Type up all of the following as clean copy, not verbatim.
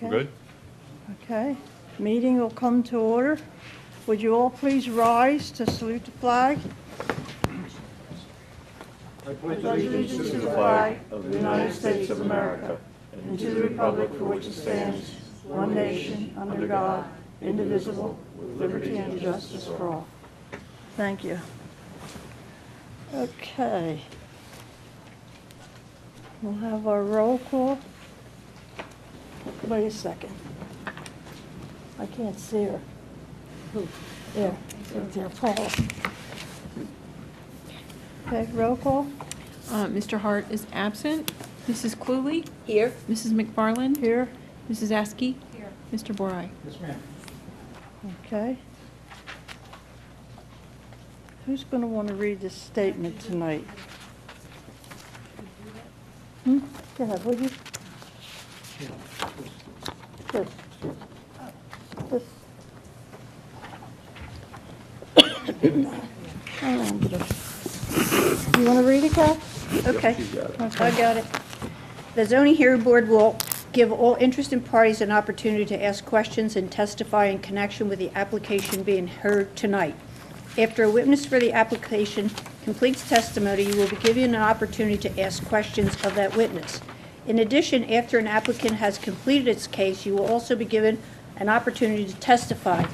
Okay. Good? Okay. Meeting will come to order. Would you all please rise to salute the flag? I pledge allegiance to the flag of the United States of America and to the republic for which it stands, one nation, under God, indivisible, with liberty and justice for all. Thank you. Okay. We'll have our roll call. Wait a second. I can't see her. There, right there, Paula. Okay, roll call. Mr. Hart is absent. Mrs. Cluley? Here. Mrs. McFarland? Here. Mrs. Askey? Here. Mr. Borai? Yes, ma'am. Okay. Who's going to want to read this statement tonight? Go ahead, would you? This. This. You want to read it, Kath? Okay. Okay. I got it. The zoning hearing board will give all interested parties an opportunity to ask questions and testify in connection with the application being heard tonight. After a witness for the application completes testimony, you will be given an opportunity to ask questions of that witness. In addition, after an applicant has completed its case, you will also be given an opportunity to testify,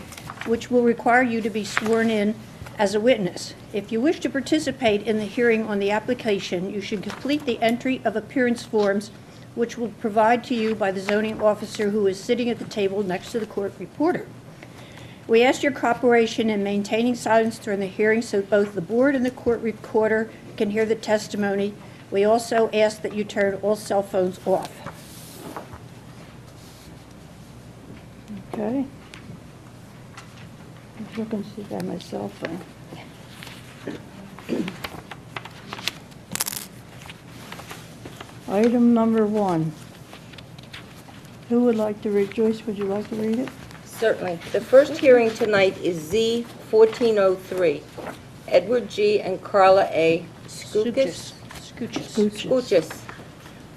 which will require you to be sworn in as a witness. If you wish to participate in the hearing on the application, you should complete the entry of appearance forms, which will provide to you by the zoning officer who is sitting at the table next to the court reporter. We ask your cooperation in maintaining silence during the hearing so both the board and the court recorder can hear the testimony. We also ask that you turn all cell phones off. Okay. I'm looking to see if I have my cell phone. Item number 1. Who would like to read? Joyce, would you like to read it? Certainly. The first hearing tonight is Z 1403. Edward G. and Carla A. Skoukas. Skoukas.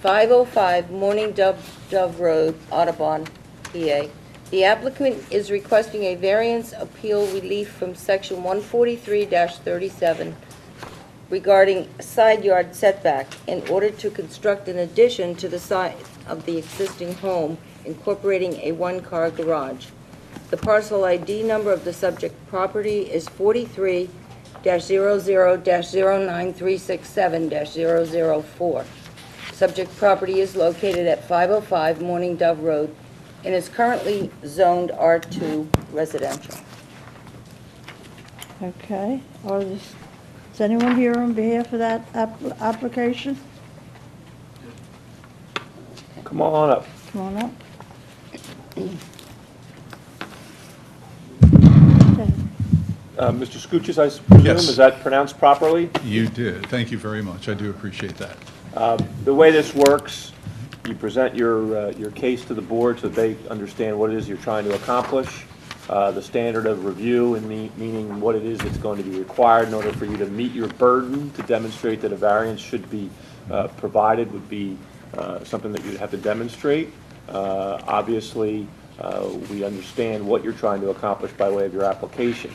505 Morning Dove Road, Audubon, PA. The applicant is requesting a variance appeal relief from section 143-37 regarding side yard setback in order to construct an addition to the side of the existing home, incorporating a one-car garage. The parcel ID number of the subject property is 43-00-09367-004. Subject property is located at 505 Morning Dove Road and is currently zoned R2 residential. Okay. Is anyone here on behalf of that application? Come on up. Come on up. Mr. Skoukas, I presume, Yes. is that pronounced properly? You did. Thank you very much. I do appreciate that. The way this works, you present your case to the board so that they understand what it is you're trying to accomplish, the standard of review, and meaning what it is that's going to be required in order for you to meet your burden to demonstrate that a variance should be provided would be something that you'd have to demonstrate. Obviously, we understand what you're trying to accomplish by way of your application.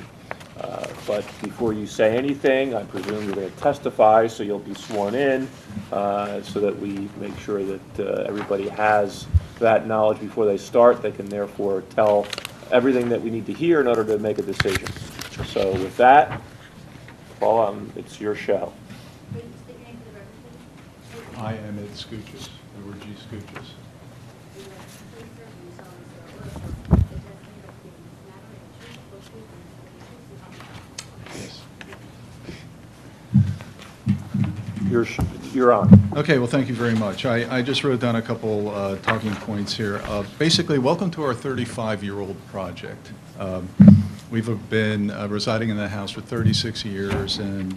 But before you say anything, I presume you're going to testify, so you'll be sworn in, so that we make sure that everybody has that knowledge before they start. They can therefore tell everything that we need to hear in order to make a decision. So with that, Paul, it's your show. I am Ed Skoukas, Edward G. Skoukas. Yes. You're on. Okay, well, thank you very much. I just wrote down a couple talking points here. Basically, welcome to our 35-year-old project. We've been residing in the house for 36 years, and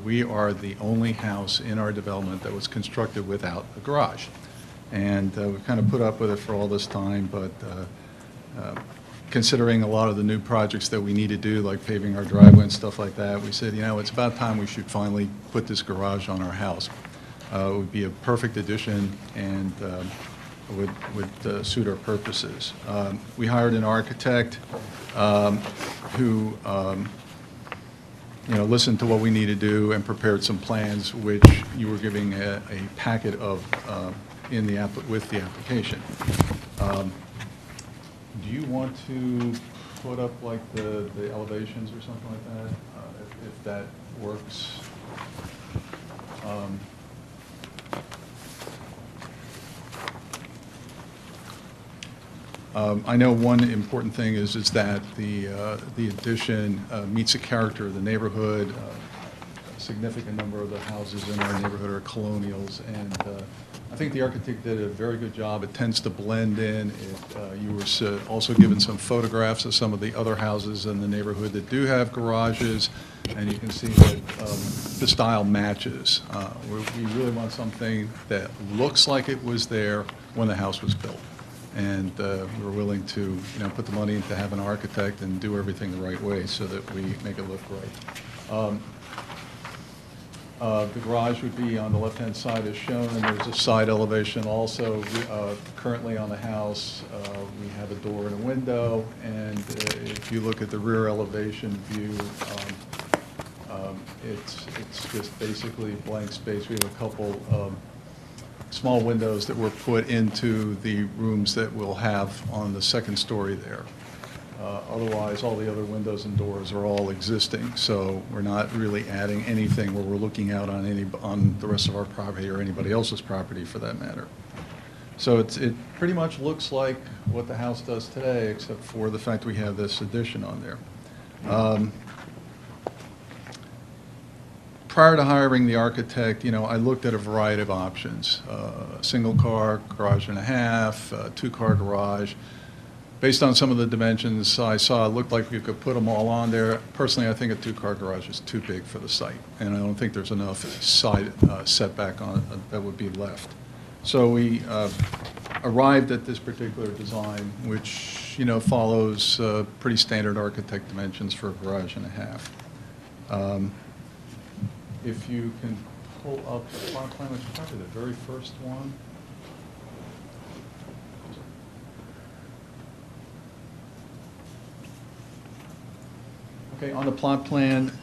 we are the only house in our development that was constructed without a garage. And we've kind of put up with it for all this time, but considering a lot of the new projects that we need to do, like paving our driveway and stuff like that, we said, you know, it's about time we should finally put this garage on our house. It would be a perfect addition, and would suit our purposes. We hired an architect who listened to what we need to do and prepared some plans, which you were giving a packet of with the application. Do you want to put up like the elevations or something like that, if that works? I know one important thing is that the addition meets the character of the neighborhood. A significant number of the houses in our neighborhood are colonials, and I think the architect did a very good job. It tends to blend in. You were also given some photographs of some of the other houses in the neighborhood that do have garages, and you can see that the style matches. We really want something that looks like it was there when the house was built. And we're willing to, put the money into have an architect and do everything the right way so that we make it look right. The garage would be on the left-hand side as shown, and there's a side elevation also. Currently on the house, we have a door and a window, and if you look at the rear elevation view, it's just basically blank space. We have a couple small windows that were put into the rooms that we'll have on the second story there. Otherwise, all the other windows and doors are all existing, so we're not really adding anything where we're looking out on the rest of our property or anybody else's property for that matter. So it pretty much looks like what the house does today, except for the fact we have this addition on there. Prior to hiring the architect, I looked at a variety of options. Single car, garage and a half, two-car garage. Based on some of the dimensions I saw, it looked like we could put them all on there. Personally, I think a two-car garage is too big for the site, and I don't think there's enough side setback on it that would be left. So we arrived at this particular design, which, follows pretty standard architect dimensions for a garage and a half. If you can pull up the plot plan, which is probably the very first one. Okay, on the plot plan,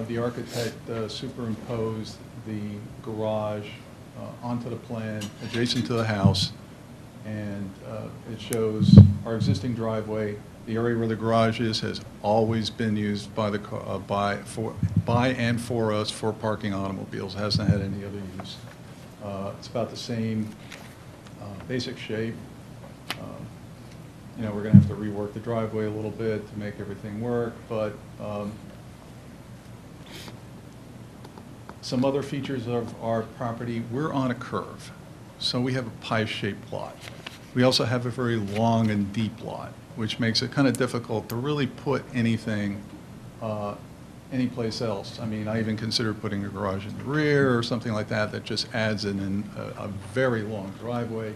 the architect superimposed the garage onto the plan adjacent to the house, and it shows our existing driveway. The area where the garage is has always been used by and for us for parking automobiles. It hasn't had any other use. It's about the same basic shape. We're going to have to rework the driveway a little bit to make everything work, but some other features of our property, we're on a curve, so we have a pie-shaped lot. We also have a very long and deep lot, which makes it kind of difficult to really put anything anyplace else. I mean, I even considered putting a garage in the rear or something like that that just adds in a very long driveway.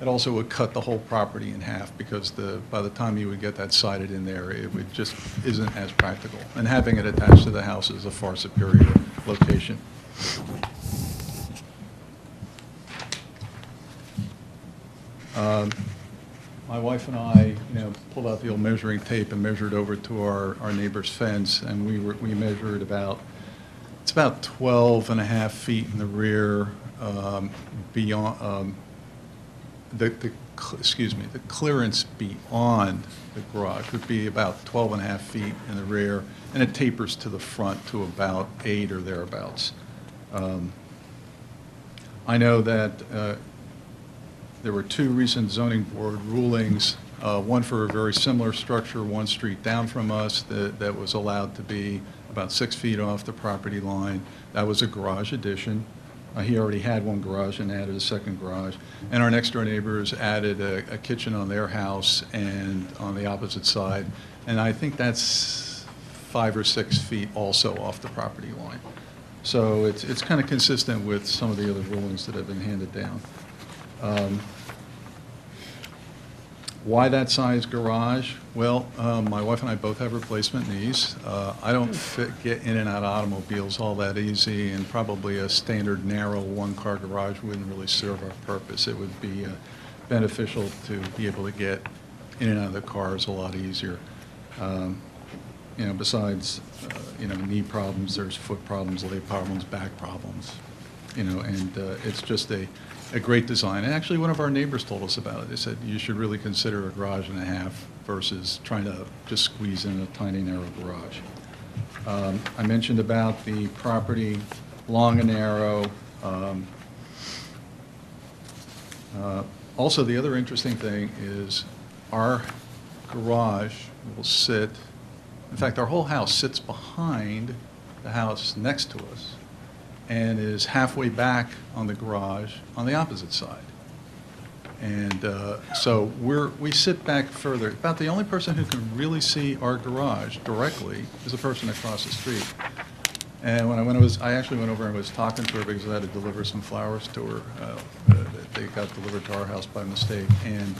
It also would cut the whole property in half because by the time you would get that sided in there, it would just isn't as practical. And having it attached to the house is a far superior location. My wife and I, pulled out the old measuring tape and measured over to our neighbor's fence, and we measured it's about 12 and a half feet in the rear beyond the clearance beyond the garage would be about 12 and a half feet in the rear, and it tapers to the front to about 8 or thereabouts. I know that there were 2 recent zoning board rulings, one for a very similar structure, one street down from us, that was allowed to be about 6 feet off the property line. That was a garage addition. He already had one garage and added a second garage. And our next door neighbors added a kitchen on their house and on the opposite side. And I think that's 5 or 6 feet also off the property line. So it's kind of consistent with some of the other rulings that have been handed down. Why that size garage? Well, my wife and I both have replacement knees. I don't get in and out of automobiles all that easy, and probably a standard narrow one-car garage wouldn't really serve our purpose. It would be beneficial to be able to get in and out of the cars a lot easier. Besides, knee problems, there's foot problems, leg problems, back problems, and it's just a great design. And actually, one of our neighbors told us about it. They said, you should really consider a garage and a half versus trying to just squeeze in a tiny, narrow garage. I mentioned about the property, long and narrow. Also, the other interesting thing is our garage will sit, in fact, our whole house sits behind the house next to us and is halfway back on the garage on the opposite side. And so we sit back further. About the only person who can really see our garage directly is the person across the street. And when I actually went over and was talking to her because I had to deliver some flowers to her. They got delivered to our house by mistake. And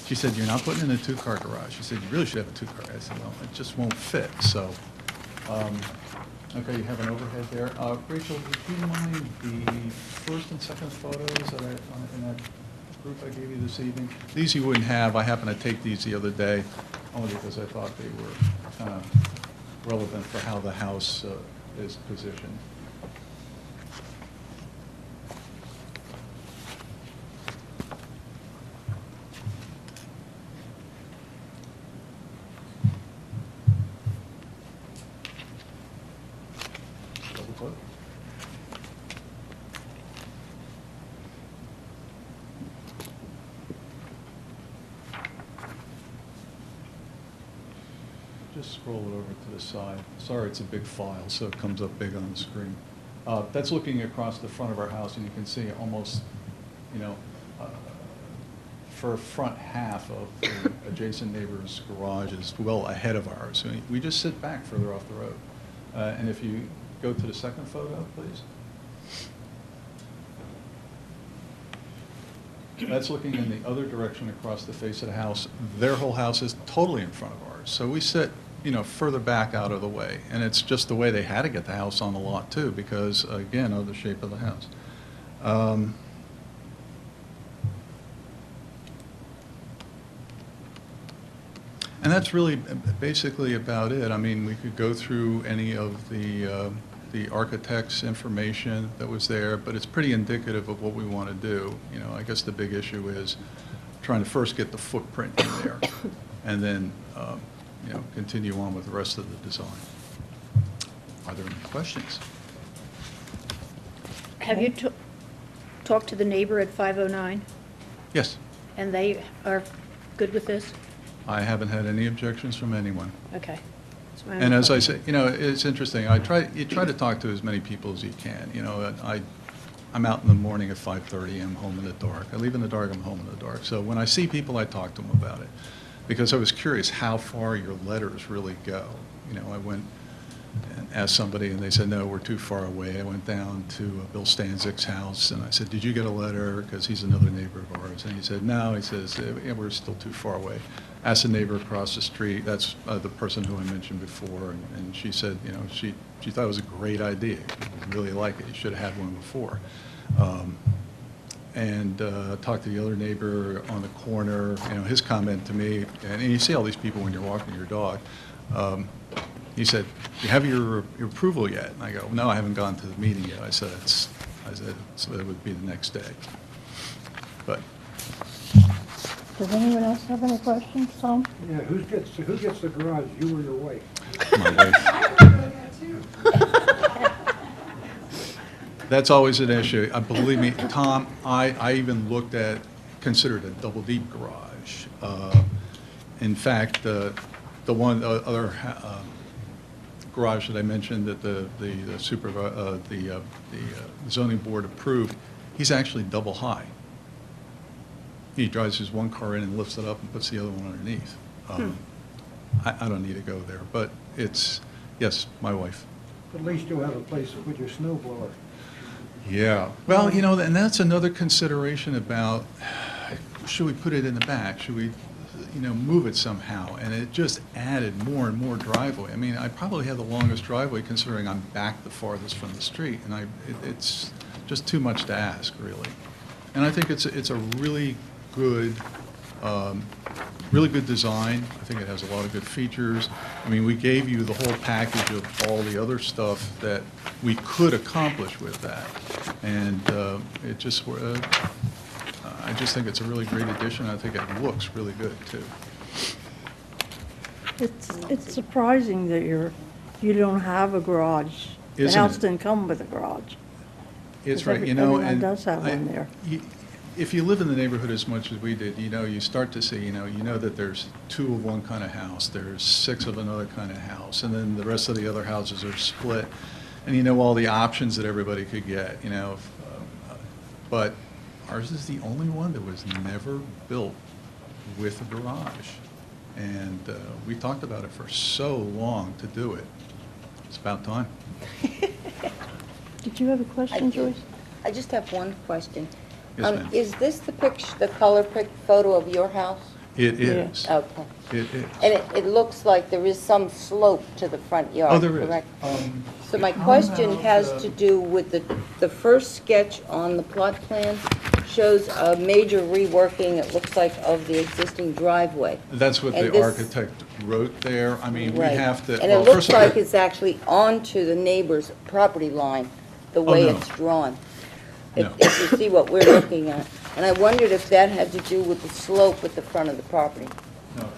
she said, "You're not putting in a two-car garage." She said, "You really should have a two-car." I said, "Well, it just won't fit." So, okay, you have an overhead there. Rachel, would you mind the first and second photos that in that group I gave you this evening? These you wouldn't have. I happened to take these the other day, only because I thought they were kind of relevant for how the house is positioned. Double click. Just scroll it over to the side. Sorry, it's a big file, so it comes up big on the screen. That's looking across the front of our house, and you can see almost, for front half of the adjacent neighbor's garage is well ahead of ours. So we just sit back further off the road. And if you go to the second photo, please. That's looking in the other direction across the face of the house. Their whole house is totally in front of ours. So we sit, further back out of the way. And it's just the way they had to get the house on the lot too, because again, of the shape of the house. And that's really basically about it. I mean, we could go through any of the architect's information that was there, but it's pretty indicative of what we want to do. I guess the big issue is trying to first get the footprint in there, and then continue on with the rest of the design. Are there any questions? Have you talked to the neighbor at 509? Yes. And they are good with this? I haven't had any objections from anyone. Okay. That's my And only as I question. say, it's interesting. You try to talk to as many people as you can. I'm out in the morning at 5:30. I'm home in the dark. I leave in the dark. I'm home in the dark. So when I see people, I talk to them about it, because I was curious how far your letters really go. I went and asked somebody, and they said, "No, we're too far away." I went down to Bill Stanzik's house, and I said, "Did you get a letter?" Because he's another neighbor of ours. And he said, "No." He says, "Yeah, we're still too far away." Asked a neighbor across the street. That's the person who I mentioned before, and she said, she thought it was a great idea. She really liked it. You should have had one before. And talked to the other neighbor on the corner. His comment to me, and you see all these people when you're walking your dog. He said, "Do you have your approval yet?" And I go, "No, I haven't gone to the meeting yet." I said, so it would be the next day. But Does anyone else have any questions, Tom? Yeah, who gets the garage, you or your wife? my wife. That's always an issue. Believe me, Tom, I even considered a double deep garage. In fact, the other garage that I mentioned that the zoning board approved, he's actually double high. He drives his one car in and lifts it up and puts the other one underneath. I don't need to go there, but yes, my wife. At least you'll have a place to put your snow blower. Yeah. Well, and that's another consideration about, should we put it in the back? Should we move it somehow, and it just added more and more driveway. I mean, I probably had the longest driveway considering I'm back the farthest from the street, and it's just too much to ask, really. And I think it's a really good design. I think it has a lot of good features. I mean, we gave you the whole package of all the other stuff that we could accomplish with that. And I just think it's a really great addition. I think it looks really good, too. It's surprising that you don't have a garage. The Isn't house it? didn't come with a garage. It's 'Cause right, everyone and does have one there. If you live in the neighborhood as much as we did, you start to see, you know that there's 2 of one kind of house, there's 6 of another kind of house, and then the rest of the other houses are split, and you know all the options that everybody could get, but ours is the only one that was never built with a garage, and we talked about it for so long to do it. It's about time. Did you have a question, Joyce? I just have one question. Yes, ma'am. Is this the color photo of your house? It Yeah. is. Okay. It is. And it looks like there is some slope to the front yard, Oh, there is. correct? So my question has to do with the first sketch on the plot plan shows a major reworking, it looks like, of the existing driveway. That's what And the this- architect wrote there. I mean, we Right. have to. And it well, looks first of all- like it's actually onto the neighbor's property line, the way no. it's drawn. No. If you see what we're looking at. And I wondered if that had to do with the slope at the front of the property. No,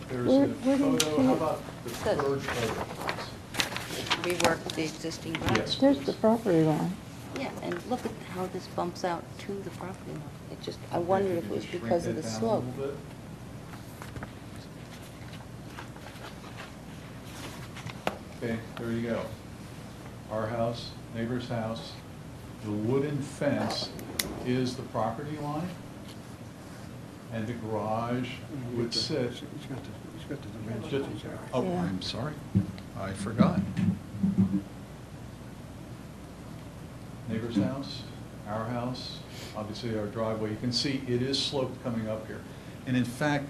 there's Where a do you photo, see how it? about the Says- third photo? Rework the existing driveway. Yes. There's the property line. Yeah, and look at how this bumps out to the property line. It just, I wondered if it was because of the slope. Okay, there you go. Our house, neighbor's house, the wooden fence is the property line, and the garage would sit. He's got the dimensions there. Oh, Yeah. I'm sorry, I forgot. Neighbor's house, our house, obviously our driveway. You can see it is sloped coming up here. And in fact,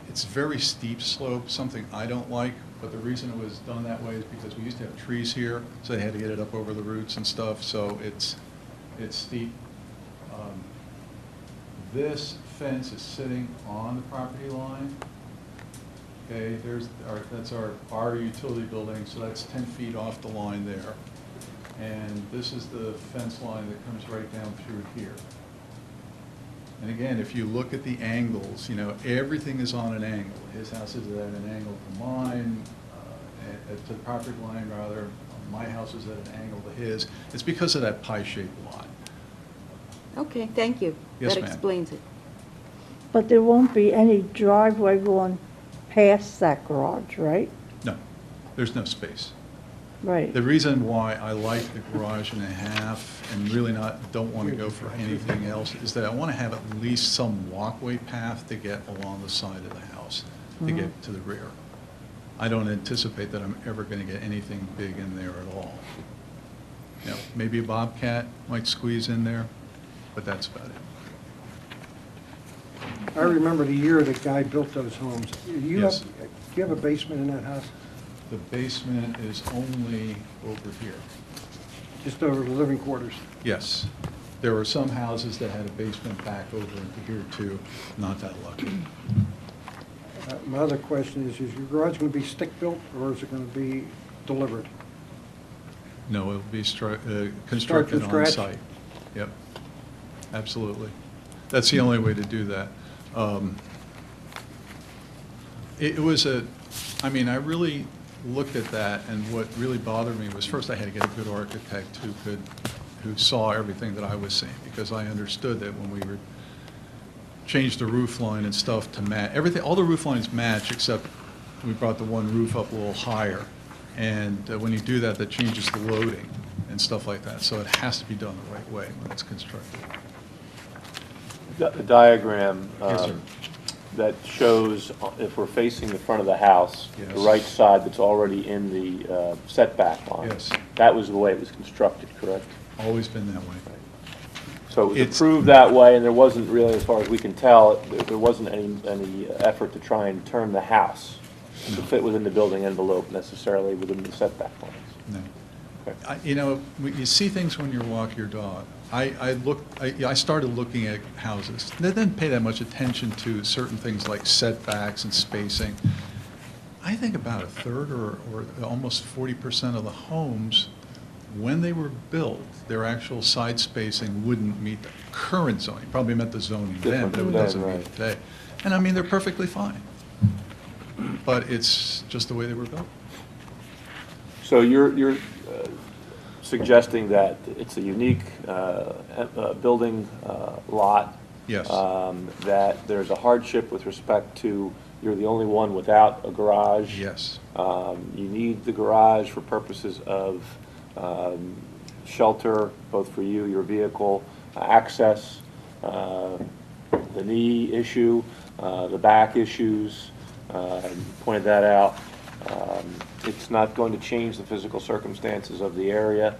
it's very steep slope, something I don't like, but the reason it was done that way is because we used to have trees here, so they had to get it up over the roots and stuff, so it's steep. This fence is sitting on the property line. Okay, that's our utility building, so that's 10 feet off the line there. And this is the fence line that comes right down through here. And again, if you look at the angles, everything is on an angle. His house is at an angle to mine, to the property line rather. My house is at an angle to his. It's because of that pie-shaped lot. Okay, thank you. Yes, That ma'am. explains it. But there won't be any driveway going past that garage, right? No, there's no space. Right. The reason why I like the garage and a half and really don't want to go for anything else is that I want to have at least some walkway path to get along the side of the house, to get to the rear. I don't anticipate that I'm ever going to get anything big in there at all. Maybe a bobcat might squeeze in there, but that's about it. I remember the year the guy built those homes. Yes. Do you have a basement in that house? The basement is only over here. Just over the living quarters? Yes. There were some houses that had a basement back over into here too. Not that lucky. My other question is your garage going to be stick-built, or is it going to be delivered? No, it'll be constructed on scratch? site. Yep, absolutely. That's the only way to do that. It was I really looked at that, and what really bothered me was, first I had to get a good architect who saw everything that I was seeing, because I understood that when we were changed the roof line and stuff to match, all the roof lines match, except we brought the one roof up a little higher. And when you do that, that changes the loading and stuff like that. So it has to be done the right way when it's constructed. The diagram Yes, sir. that shows if we're facing the front of the house, the Yes. right side that's already in the setback line. Yes. That was the way it was constructed, correct? Always been that way. So it was It's- approved that way, and there wasn't really, as far as we can tell, there wasn't any effort to try and turn the house to fit within the building envelope necessarily within the setback lines. No. Okay. You know, you see things when you walk your dog. I started looking at houses. They didn't pay that much attention to certain things like setbacks and spacing. I think about a third or almost 40% of the homes, when they were built, their actual side spacing wouldn't meet the current zoning. Probably meant the zoning then, Different but it than doesn't then, meet right. today. And I mean, they're perfectly fine. But it's just the way they were built. So you're suggesting that it's a unique building lot? Yes. That there's a hardship with respect to, you're the only one without a garage? Yes. You need the garage for purposes of shelter, both for you, your vehicle, access, the knee issue, the back issues, pointed that out. It's not going to change the physical circumstances of the area.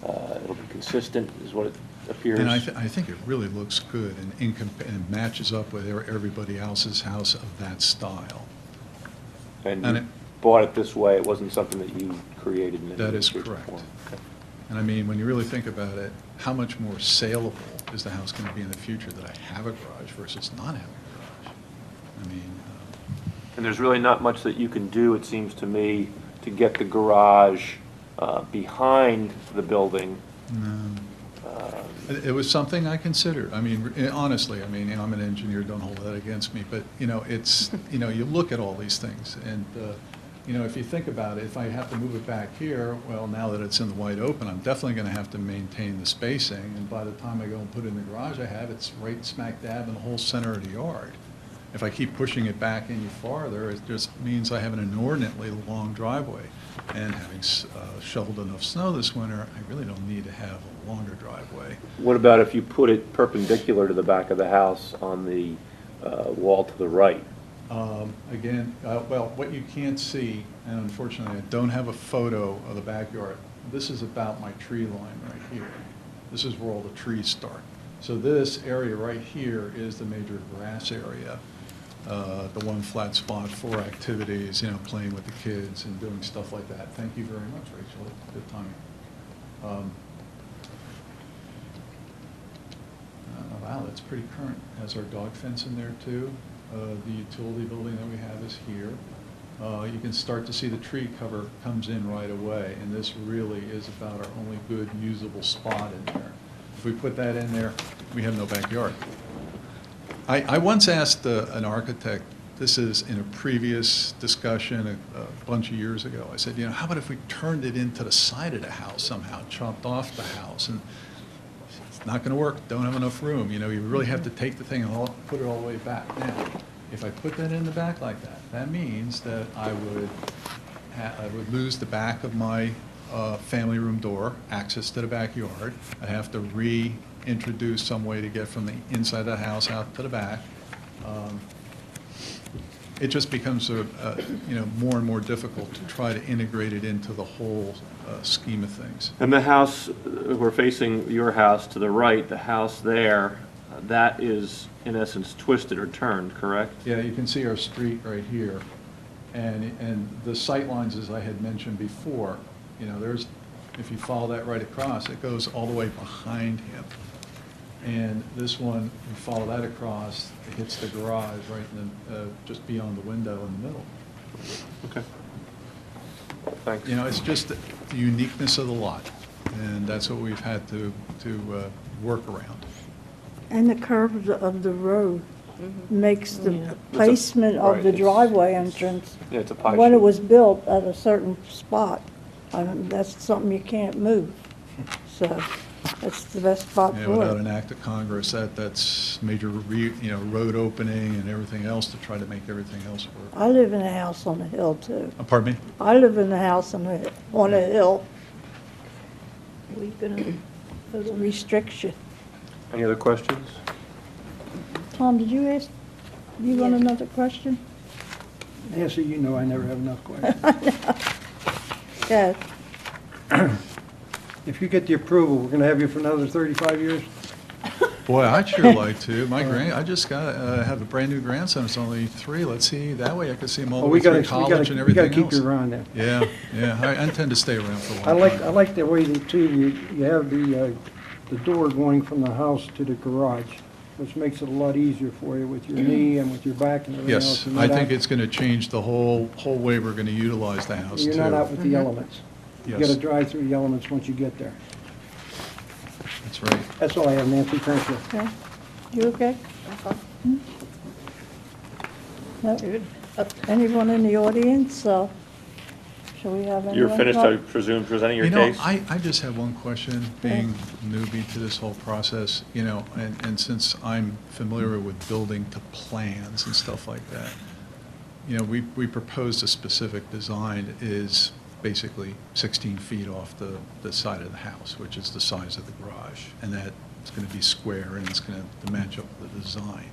It'll be consistent, is what it appears. And I think it really looks good and matches up with everybody else's house of that style. And and you it- bought it this way, it wasn't something that you created in any That is shape or correct. form. Okay. And I mean, when you really think about it, how much more saleable is the house going to be in the future that I have a garage versus not having a garage? I mean, And there's really not much that you can do, it seems to me, to get the garage behind the building. it was something I considered. I mean, honestly, I mean, I'm an engineer, don't hold that against me, but, you know, it's, you know, you look at all these things, and, you know, if you think about it, if I have to move it back here, well, now that it's in the wide open, I'm definitely going to have to maintain the spacing, and by the time I go and put it in the garage I have, it's right smack dab in the whole center of the yard. If I keep pushing it back any farther, it just means I have an inordinately long driveway. And having shoveled enough snow this winter, I really don't need to have a longer driveway. What about if you put it perpendicular to the back of the house on the wall to the right? Again, well, what you can't see, and unfortunately I don't have a photo of the backyard, this is about my tree line right here. This is where all the trees start. So this area right here is the major grass area. The one flat spot for activities, you know, playing with the kids and doing stuff like that. Thank you very much, Rachel. Good timing. Wow, that's pretty current. Has our dog fence in there too. The utility building that we have is here. You can start to see the tree cover comes in right away, and this really is about our only good usable spot in there. If we put that in there, we have no backyard. I once asked an architect, this is in a previous discussion a bunch of years ago, I said, you know, how about if we turned it into the side of the house somehow, chopped off the house? And it's not going to work, don't have enough room. You know, you really have to take the thing and put it all the way back. Now, if I put that in the back like that, that means that I would lose the back of my family room door, access to the backyard. I'd have to reintroduce some way to get from the inside of the house out to the back. It just becomes you know, more and more difficult to try to integrate it into the whole scheme of things. And the house, we're facing your house to the right, the house there, that is in essence twisted or turned, correct? Yeah, you can see our street right here. And the sight lines, as I had mentioned before, you know, if you follow that right across, it goes all the way behind him. And this one, you follow that across, it hits the garage right in the, just beyond the window in the middle. Okay. Thanks. You know, it's just the uniqueness of the lot, and that's what we've had to work around. And the curve of the road makes the placement right, of the it's- driveway entrance, Yeah, it's a pie when it shoot. was built at a certain spot, that's something you can't move. So that's the best spot Yeah, for without it. an act of Congress, that's major, you know, road opening and everything else to try to make everything else work. I live in a house on a hill too. Pardon me? I live in a house on a hill. We're gonna put a restriction. Any other questions? Tom, did you ask, you want another question? Nancy, you know I never have enough questions. Yes. If you get the approval, we're going to have you for another 35 years? Boy, I'd sure like to. I just got have a brand-new grandson. It's only 3. Let's see, that way I could see him all the way through college and We gotta everything keep else. you around there. Yeah, I intend to stay around for a long I time. like the way that too, you have the door going from the house to the garage, which makes it a lot easier for you with your knee and with your back and everything else. Yes, You're I not think out- it's going to change the whole way we're going to utilize the house, too. You're not out with the elements. You Yes. gotta drive through the elements once you get there. That's right. That's all I have, Nancy, thank you. Okay. You okay? No? Anyone in the audience? Shall we have anyone? You're finished, No? I presume, presenting your You know, case? I just have one question, being newbie to this whole process, you know, and since I'm familiar with building to plans and stuff like that, you know, we proposed a specific design is basically 16 feet off the side of the house, which is the size of the garage, and that it's going to be square and it's going to match up with the design.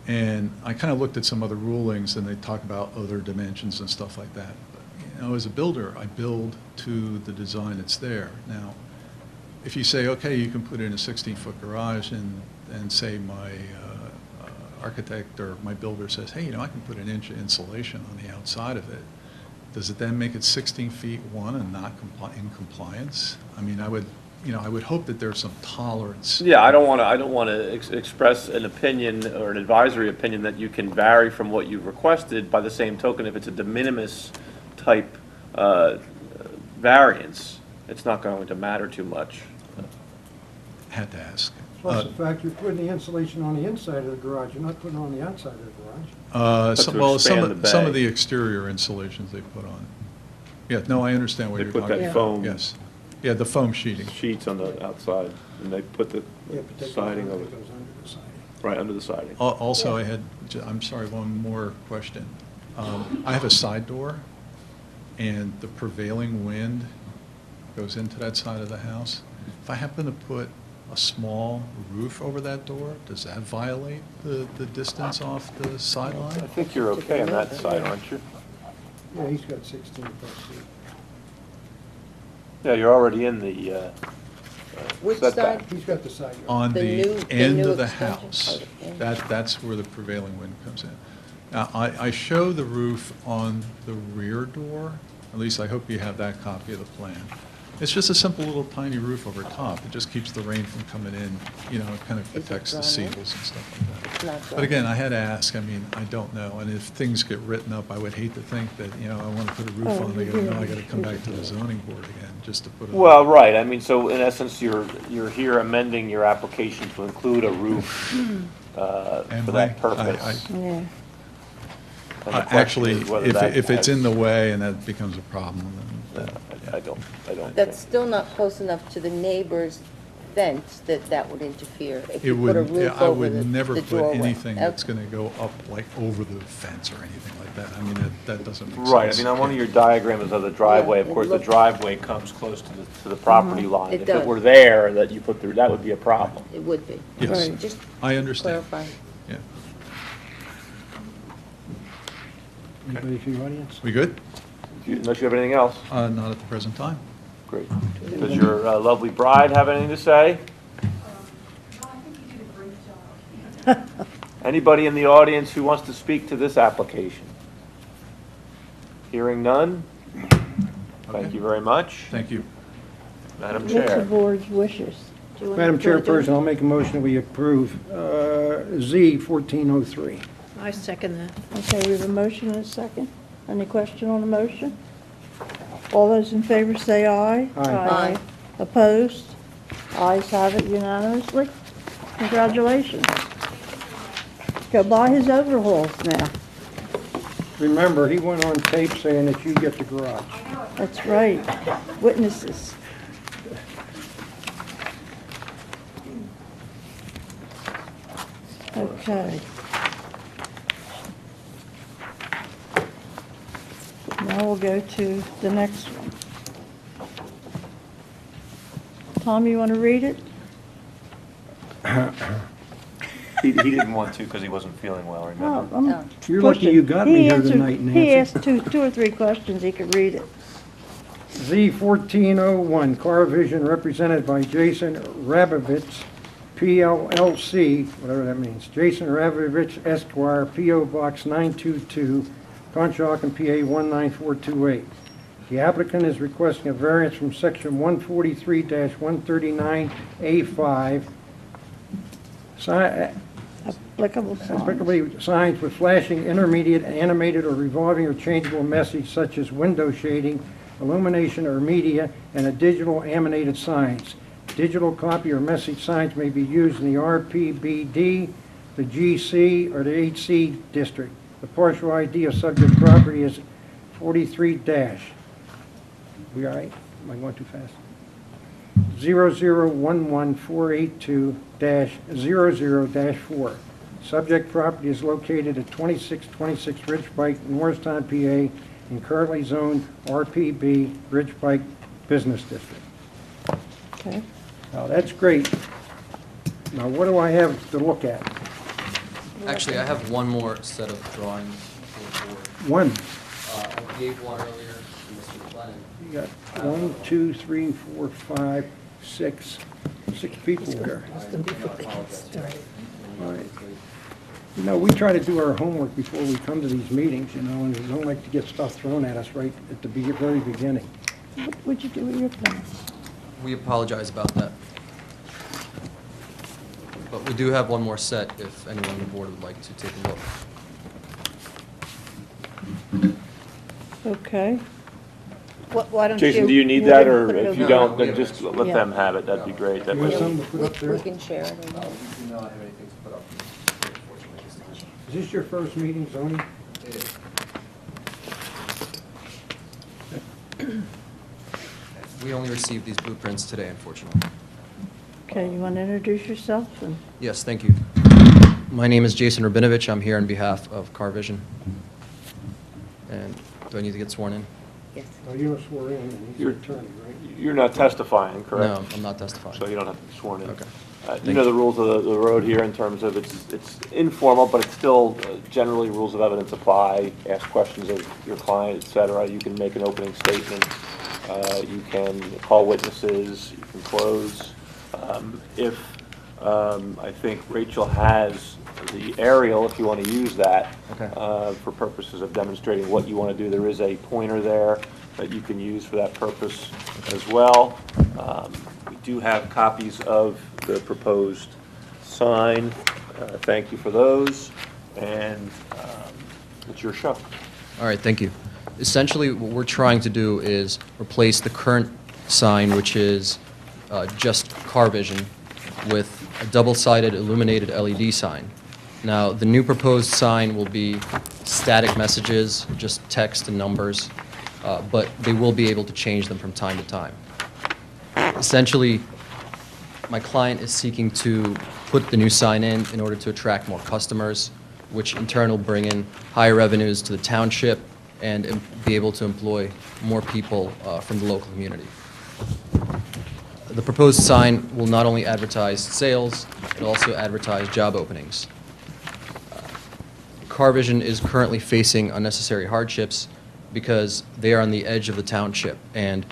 And I kind of looked at some other rulings, and they talk about other dimensions and stuff like that. But, you know, as a builder, I build to the design that's there. Now, if you say, okay, you can put in a 16-foot garage, and say my architect or my builder says, hey, you know, I can put an inch of insulation on the outside of it, does it then make it 16 feet one and not in compliance? I mean, I would hope that there's some tolerance. Yeah, I don't want to express an opinion or an advisory opinion that you can vary from what you've requested. By the same token, if it's a de minimis type variance, it's not going to matter too much. Had to ask. Plus the fact you're putting the insulation on the inside of the garage, you're not putting it on the outside of the garage. But to Well, expand the some bay. of the exterior insulations they put on. Yeah, no, I understand what They you're put talking that about. foam Yes. Yeah, the foam sheeting. sheets on the outside, and they put the Yeah, but that siding goes of it, under the siding. right under the siding. Also, I'm sorry, one more question. I have a side door, and the prevailing wind goes into that side of the house. If I happen to put a small roof over that door, does that violate the distance off the I sideline? think you're okay on that side, aren't you? Yeah, he's got 16 plus feet. Yeah, you're already in the Which setback. side? He's got the side yard. On The the new- the end new of the extension? house. Oh, the end. That's where the prevailing wind comes in. Now, I show the roof on the rear door, at least I hope you have that copy of the plan. It's just a simple little tiny roof over top. It just keeps the rain from coming in, you know, it kind of it protects the drawn in? seals and stuff like that. It's not But drawn. again, I had to ask, I mean, I don't know, and if things get written up, I would hate to think that, you know, I want to put a roof on, they go, no, I got to come back to the zoning board again, just to put a... Well, right, I mean, so in essence, you're here amending your application to include a roof Am for I? that purpose. Yeah. And the question Actually, is whether that if it's has- in the way and that becomes a problem, then... I don't That's think. still not close enough to the neighbor's fence that would interfere. If It you put a would, roof I over would the never put doorway. anything that's Okay. going to go up like over the fence or anything like that. I mean, that doesn't make sense. Right, I mean, on one of your diagrams of the driveway, Yeah, of it course, the looks- driveway comes close to the property line. It If does. it were there that you put through, that would be a problem. It would be. Yes, Right. Just I understand. clarify. Yeah. Anybody from the audience? We good? Unless you have anything else? Not at the present time. Great. Does your lovely bride have anything to say? Anybody in the audience who wants to speak to this application? Hearing none? Thank you very much. Thank you. Madam What's the Chair. board's wishes? Do you wanna- Madam do you wanna do it? Chairperson, I'll make a motion that we approve Z 1403. I second that. Okay, we have a motion and a second. Any question on the motion? All those in favor say aye. Aye. Aye. Opposed? Ayes have it unanimously. Congratulations. Go buy his overhauls now. Remember, he went on tape saying that you get the garage. That's right. Witnesses. Okay. Now we'll go to the next one. Tom, you want to read it? He didn't want to because he wasn't feeling well, Oh, remember? I'm No. You're lucky pushing. you got He me here answered- tonight, He Nancy. asked two or three questions, he could read it. Z 1401, Car Vision represented by Jason Rabovitz, PLLC, whatever that means. Jason Ravovich Esquire, P.O. Box 922, Conshohocken, PA 19428. The applicant is requesting a variance from section 143-139A5, Applicable signs. applicably signs with flashing, intermediate, animated, or revolving or changeable message such as window shading, illumination or media, and a digital animated signs. Digital copy or message signs may be used in the RPBD, the GC, or the HC district. The partial ID of subject property is 43-. We all right? Am I going too fast? 0011482-00-4. Subject property is located at 2626 Ridge Pike, Norristown, PA, and currently zoned RPB, Ridge Pike Business District. Okay. Now, that's great. Now, what do I have to look at? Actually, I have one more set of drawings for the board. One. I gave one earlier to Mr. McLennan. You got 1, 2, 3, 4, 5, 6 people there. All right. You know, we try to do our homework before we come to these meetings, you know, and we don't like to get stuff thrown at us right at the very beginning. What'd you do with your plans? We apologize about that. But we do have one more set if anyone on the board would like to take a look. Okay. Why don't you? Jason, do you need that, or put it if you over- don't, then just let them have it, that'd be great. That You want way- something to put up there? We can share it. We do not have anything to put up, unfortunately, this time. Is this your first meeting, zoning? It is. We only received these blueprints today, unfortunately. Okay, you want to introduce yourself? And Yes, thank you. My name is Jason Rabinovich. I'm here on behalf of CarVision. And do I need to get sworn in? Yes. Oh, you were sworn in, and he's your attorney, right? You're not testifying, correct? No, I'm not testifying. So you don't have to be sworn in. Okay. You Thank know you. the rules of the road here in terms of it's informal, but it's still generally rules of evidence apply. Ask questions of your client, et cetera. You can make an opening statement. You can call witnesses. You can close. I think Rachel has the aerial, if you want to use that, Okay. for purposes of demonstrating what you want to do. There is a pointer there that you can use for that purpose as well. We do have copies of the proposed sign. Thank you for those, and it's your show. All right, thank you. Essentially, what we're trying to do is replace the current sign, which is just CarVision, with a double-sided illuminated LED sign. Now, the new proposed sign will be static messages, just text and numbers, but they will be able to change them from time to time. Essentially, my client is seeking to put the new sign in order to attract more customers, which in turn will bring in higher revenues to the township and be able to employ more people from the local community. The proposed sign will not only advertise sales, it'll also advertise job openings. CarVision is currently facing unnecessary hardships because they are on the edge of the township, and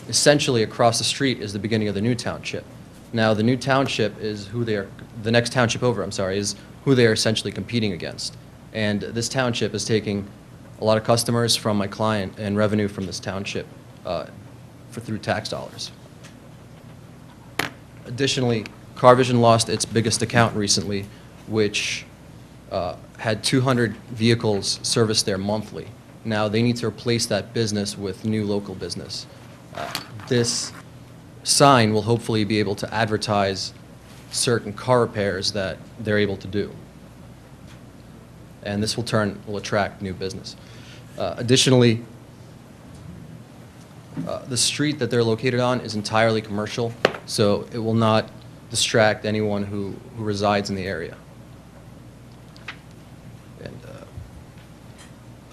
essentially across the street is the beginning of the new township. Now, the new township is who they are, the next township over, is who they are essentially competing against. And this township is taking a lot of customers from my client and revenue from this township through tax dollars. Additionally, CarVision lost its biggest account recently, which had 200 vehicles serviced there monthly. Now, they need to replace that business with new local business. This sign will hopefully be able to advertise certain car repairs that they're able to do. And this will attract new business. Additionally, the street that they're located on is entirely commercial, so it will not distract anyone who resides in the area. And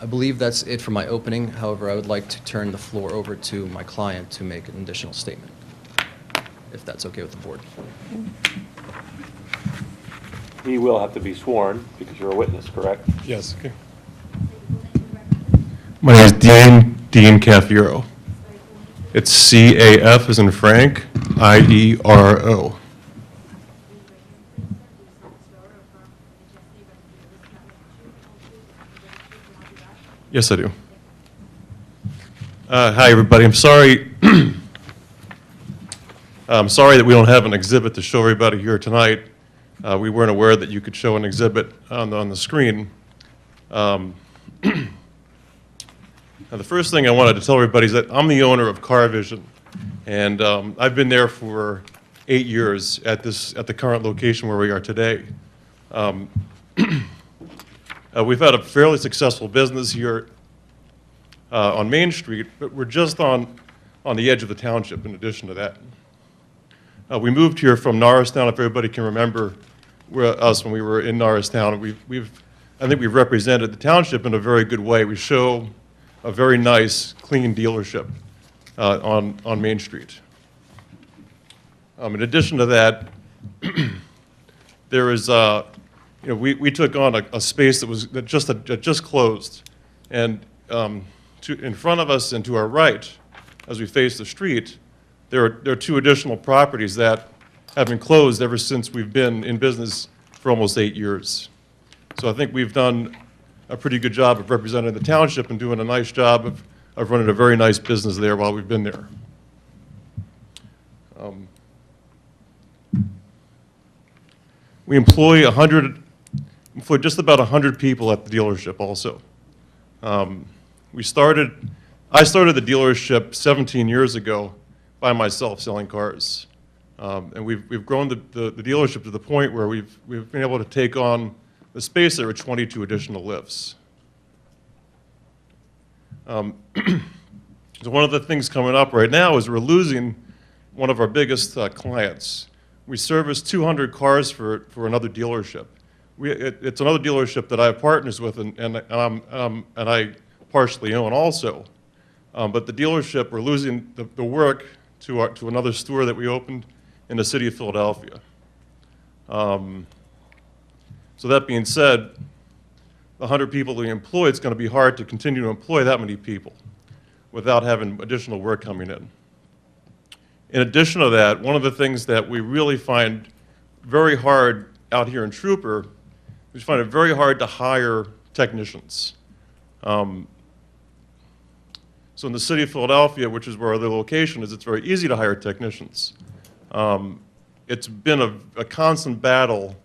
I believe that's it for my opening. However, I would like to turn the floor over to my client to make an additional statement, if that's okay with the board. He will have to be sworn because you're a witness, correct? Yes, okay. My name is Dean Cafiero. It's C-A-F as in Frank, I-E-R-O. Yes, I do. Hi, everybody. I'm sorry. I'm sorry that we don't have an exhibit to show everybody here tonight. We weren't aware that you could show an exhibit on the screen. Now, the first thing I wanted to tell everybody is that I'm the owner of CarVision, and I've been there for 8 years at the current location where we are today. We've had a fairly successful business here on Main Street, but we're just on the edge of the township in addition to that. We moved here from Norristown, if everybody can remember us when we were in Norristown. I think we've represented the township in a very good way. We show a very nice, clean dealership on Main Street. In addition to that, there is, we took on a space that just closed, and in front of us and to our right, as we face the street, there are 2 additional properties that have been closed ever since we've been in business for almost 8 years. So I think we've done a pretty good job of representing the township and doing a nice job of running a very nice business there while we've been there. We employ just about 100 people at the dealership also. I started the dealership 17 years ago by myself selling cars. And we've grown the dealership to the point where we've been able to take on the space there with 22 additional lifts. So one of the things coming up right now is we're losing one of our biggest clients. We service 200 cars for another dealership. It's another dealership that I have partners with, and I partially own also. But the dealership, we're losing the work to another store that we opened in the city of Philadelphia. So that being said, the 100 people that we employ, it's going to be hard to continue to employ that many people without having additional work coming in. In addition to that, one of the things that we really find very hard out here in Trooper, we find it very hard to hire technicians. So in the city of Philadelphia, which is where our other location is, it's very easy to hire technicians. It's been a constant battle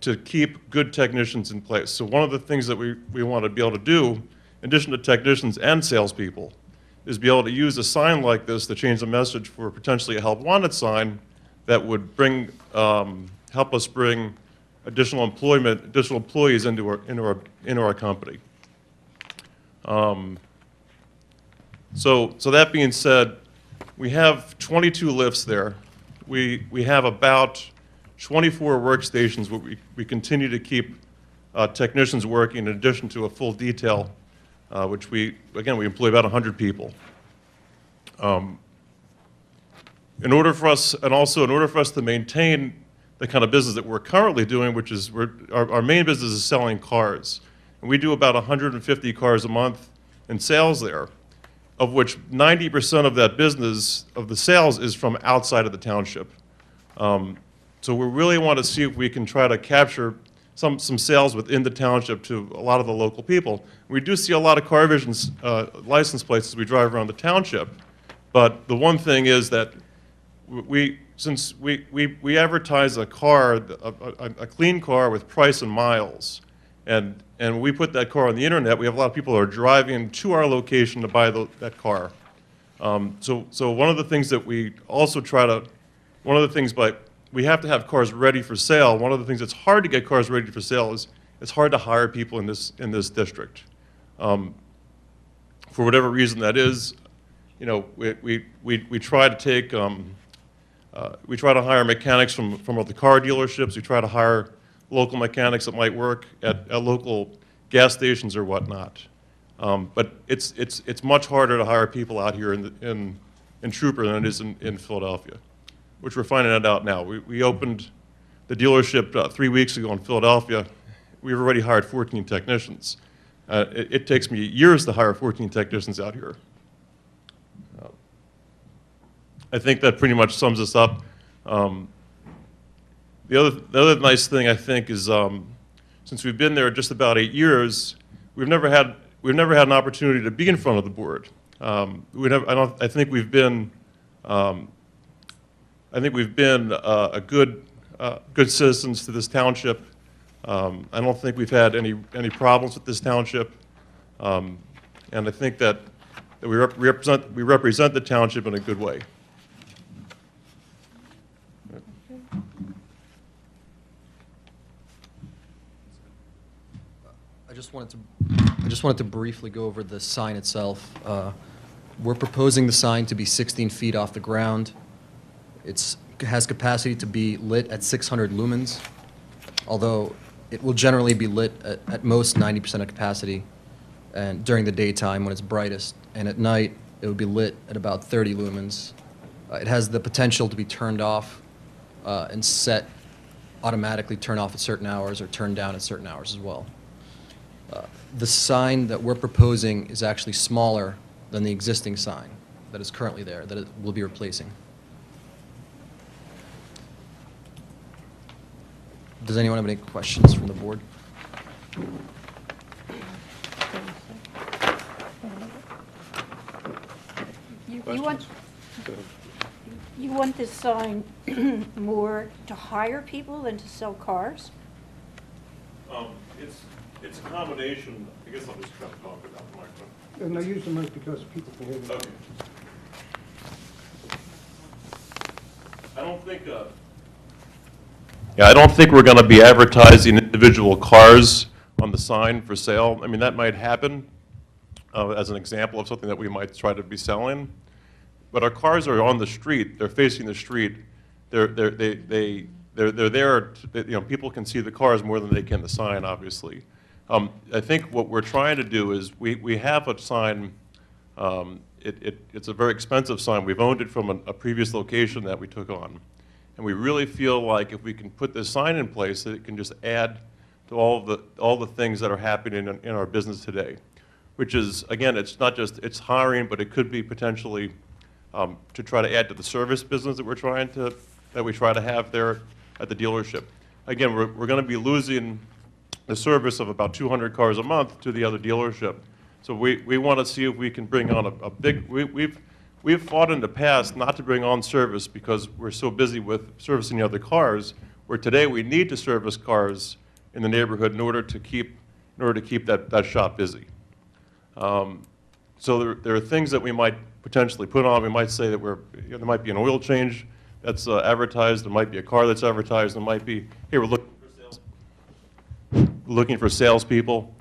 to keep good technicians in place. So one of the things that we want to be able to do, in addition to technicians and salespeople, is be able to use a sign like this to change the message for potentially a help wanted sign that would help us bring additional employees into our company. So that being said, we have 22 lifts there. We have about 24 workstations where we continue to keep technicians working in addition to a full detail, which we employ about 100 people. In order for us to maintain the kind of business that we're currently doing, which is our main business is selling cars. And we do about 150 cars a month in sales there, of which 90% of that business, of the sales, is from outside of the township. So we really want to see if we can try to capture some sales within the township to a lot of the local people. We do see a lot of CarVision license plates as we drive around the township, but the one thing is that since we advertise a car, a clean car with price and miles, and we put that car on the internet, we have a lot of people who are driving to our location to buy that car. So one of the things that we also we have to have cars ready for sale. One of the things that's hard to get cars ready for sale is it's hard to hire people in this district. For whatever reason that is, we try to take we try to hire mechanics from the car dealerships. We try to hire local mechanics that might work at local gas stations or whatnot. But it's much harder to hire people out here in Trooper than it is in Philadelphia, which we're finding that out now. We opened the dealership 3 weeks ago in Philadelphia. We've already hired 14 technicians. It takes me years to hire 14 technicians out here. I think that pretty much sums us up. The other nice thing I think is since we've been there just about 8 years, we've never had we've never had an opportunity to be in front of the board. I think we've been a good citizens to this township. I don't think we've had any problems with this township, and I think that we represent the township in a good way. I just wanted to briefly go over the sign itself. We're proposing the sign to be 16 feet off the ground. It has capacity to be lit at 600 lumens, although it will generally be lit at most 90% of capacity and during the daytime when it's brightest, and at night it would be lit at about 30 lumens. It has the potential to be turned off and set automatically turn off at certain hours or turn down at certain hours as well. The sign that we're proposing is actually smaller than the existing sign that is currently there, that it will be replacing. Does anyone have any questions from the board? You want this sign more to hire people than to sell cars? It's a combination. I guess I'll just try to talk about the microphone. And I use the mic because people can hear you. Okay. I don't think we're going to be advertising individual cars on the sign for sale. I mean, that might happen as an example of something that we might try to be selling. But our cars are on the street. They're facing the street. They're there. People can see the cars more than they can the sign, obviously. I think what we're trying to do is we have a sign. It's a very expensive sign. We've owned it from a previous location that we took on. And we really feel like if we can put this sign in place, that it can just add to all the things that are happening in our business today. Which is, again, it's not just, it's hiring, but it could be potentially to try to add to the service business that we try to have there at the dealership. Again, we're going to be losing the service of about 200 cars a month to the other dealership. So we want to see if we can bring on a big, we've fought in the past not to bring on service because we're so busy with servicing the other cars, where today we need to service cars in the neighborhood in order to keep that shop busy. So there are things that we might potentially put on. We might say that there might be an oil change that's advertised. There might be a car that's advertised. There might be, hey, we're looking for salespeople.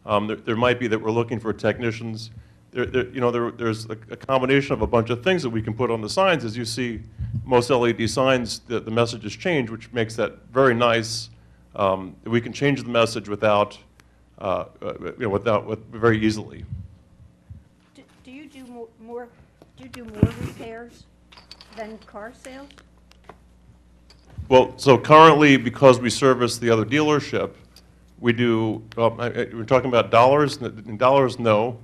There might be that we're looking for technicians. There's a combination of a bunch of things that we can put on the signs. As you see, most LED signs, the messages change, which makes that very nice. We can change the message without very easily. Do you do more repairs than car sales? Well, so currently, because we service the other dealership, we do, we're talking about dollars. In dollars, no.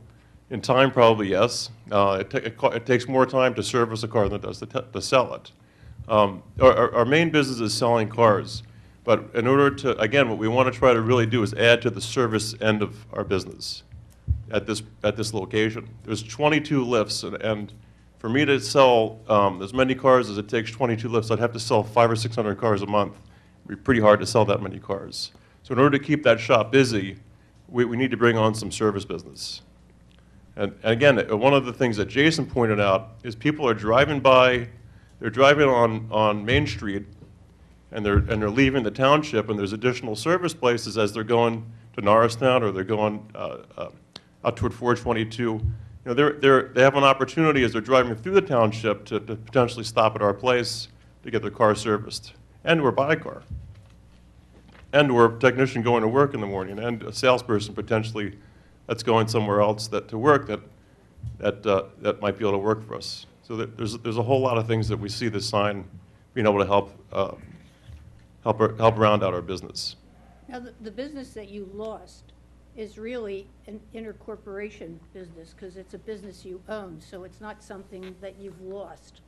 In time, probably yes. It takes more time to service a car than it does to sell it. Our main business is selling cars. But in order to, again, what we want to try to really do is add to the service end of our business at this location. There's 22 lifts, and for me to sell as many cars as it takes 22 lifts, I'd have to sell 500 or 600 cars a month. It'd be pretty hard to sell that many cars. So in order to keep that shop busy, we need to bring on some service business. And again, one of the things that Jason pointed out is people are driving by, they're driving on Main Street, and they're leaving the township, and there's additional service places as they're going to Norristown or they're going out toward 422. They have an opportunity as they're driving through the township to potentially stop at our place to get their car serviced, and or buy a car, and or a technician going to work in the morning, and a salesperson potentially that's going somewhere else to work that might be able to work for us. So there's a whole lot of things that we see this sign being able to help round out our business. Now, the business that you lost is really an intercorporation business because it's a business you own, so it's not something that you've lost.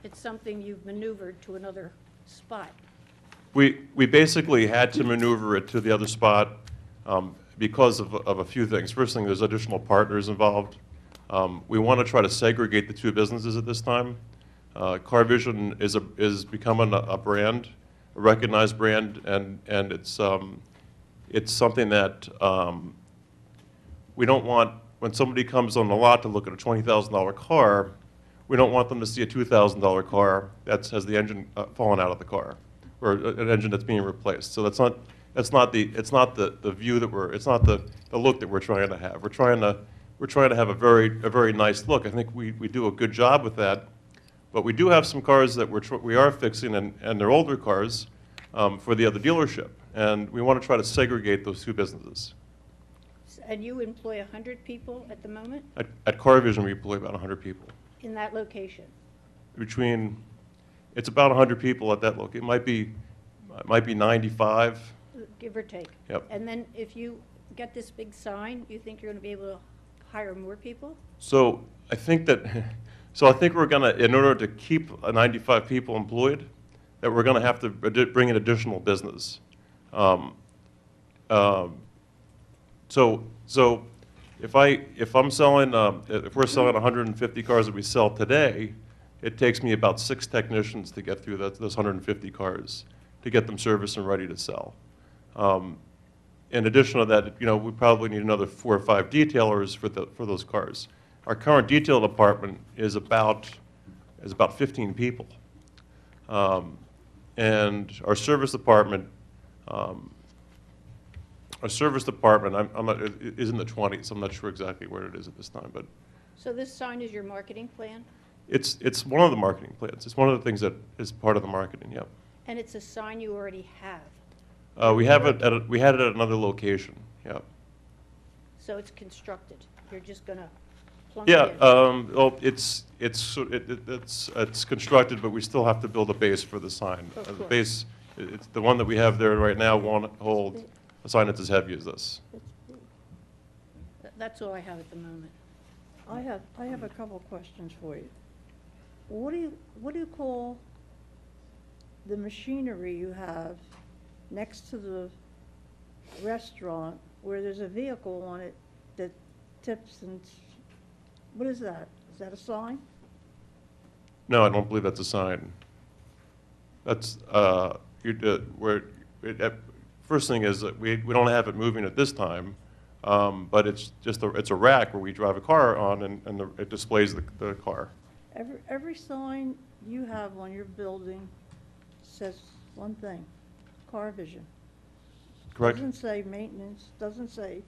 It's something you've maneuvered to another spot. We basically had to maneuver it to the other spot because of a few things. First thing, there's additional partners involved. We want to try to segregate the two businesses at this time. CarVision is becoming a brand, a recognized brand, and it's something that we don't want, when somebody comes on the lot to look at a $20,000 car, we don't want them to see a $2,000 car that has the engine fallen out of the car, or an engine that's being replaced. So it's not the view that it's not the look that we're trying to have. We're trying to have a very nice look. I think we do a good job with that, but we do have some cars that we are fixing, and they're older cars for the other dealership, and we want to try to segregate those two businesses. And you employ 100 people at the moment At CarVision, we employ about 100 people. in that location? It's about 100 people at that location. It might be 95. Give or take? Yep. And then if you get this big sign, you think you're going to be able to hire more people? So I think we're going to, in order to keep 95 people employed, that we're going to have to bring in additional business. So if we're selling 150 cars that we sell today, it takes me about 6 technicians to get through those 150 cars to get them serviced and ready to sell. In addition to that, we probably need another 4 or 5 detailers for those cars. Our current detail department is about 15 people, and our service department. Our service department is in the 20s. I'm not sure exactly where it is at this time, but So this sign is your marketing plan? it's one of the marketing plans. It's one of the things that is part of the marketing. Yep. And it's a sign you already have? We had it at another location. Yeah. So it's constructed? You're just going to plunk Yeah. it in? Well, it's constructed, but we still have to build a base for the sign. Of The course. base, it's the one that we have there right now won't hold a sign that's as heavy as this. That's all I have at the moment. I have a couple questions for you. What do you call the machinery you have next to the restaurant where there's a vehicle on it that tips and, what is that? Is that a sign? No, I don't believe that's a sign. That's, first thing is that we don't have it moving at this time, but it's just it's a rack where we drive a car on, and it displays the car. Every sign you have on your building says one thing, CarVision. Correct? Doesn't say maintenance, doesn't say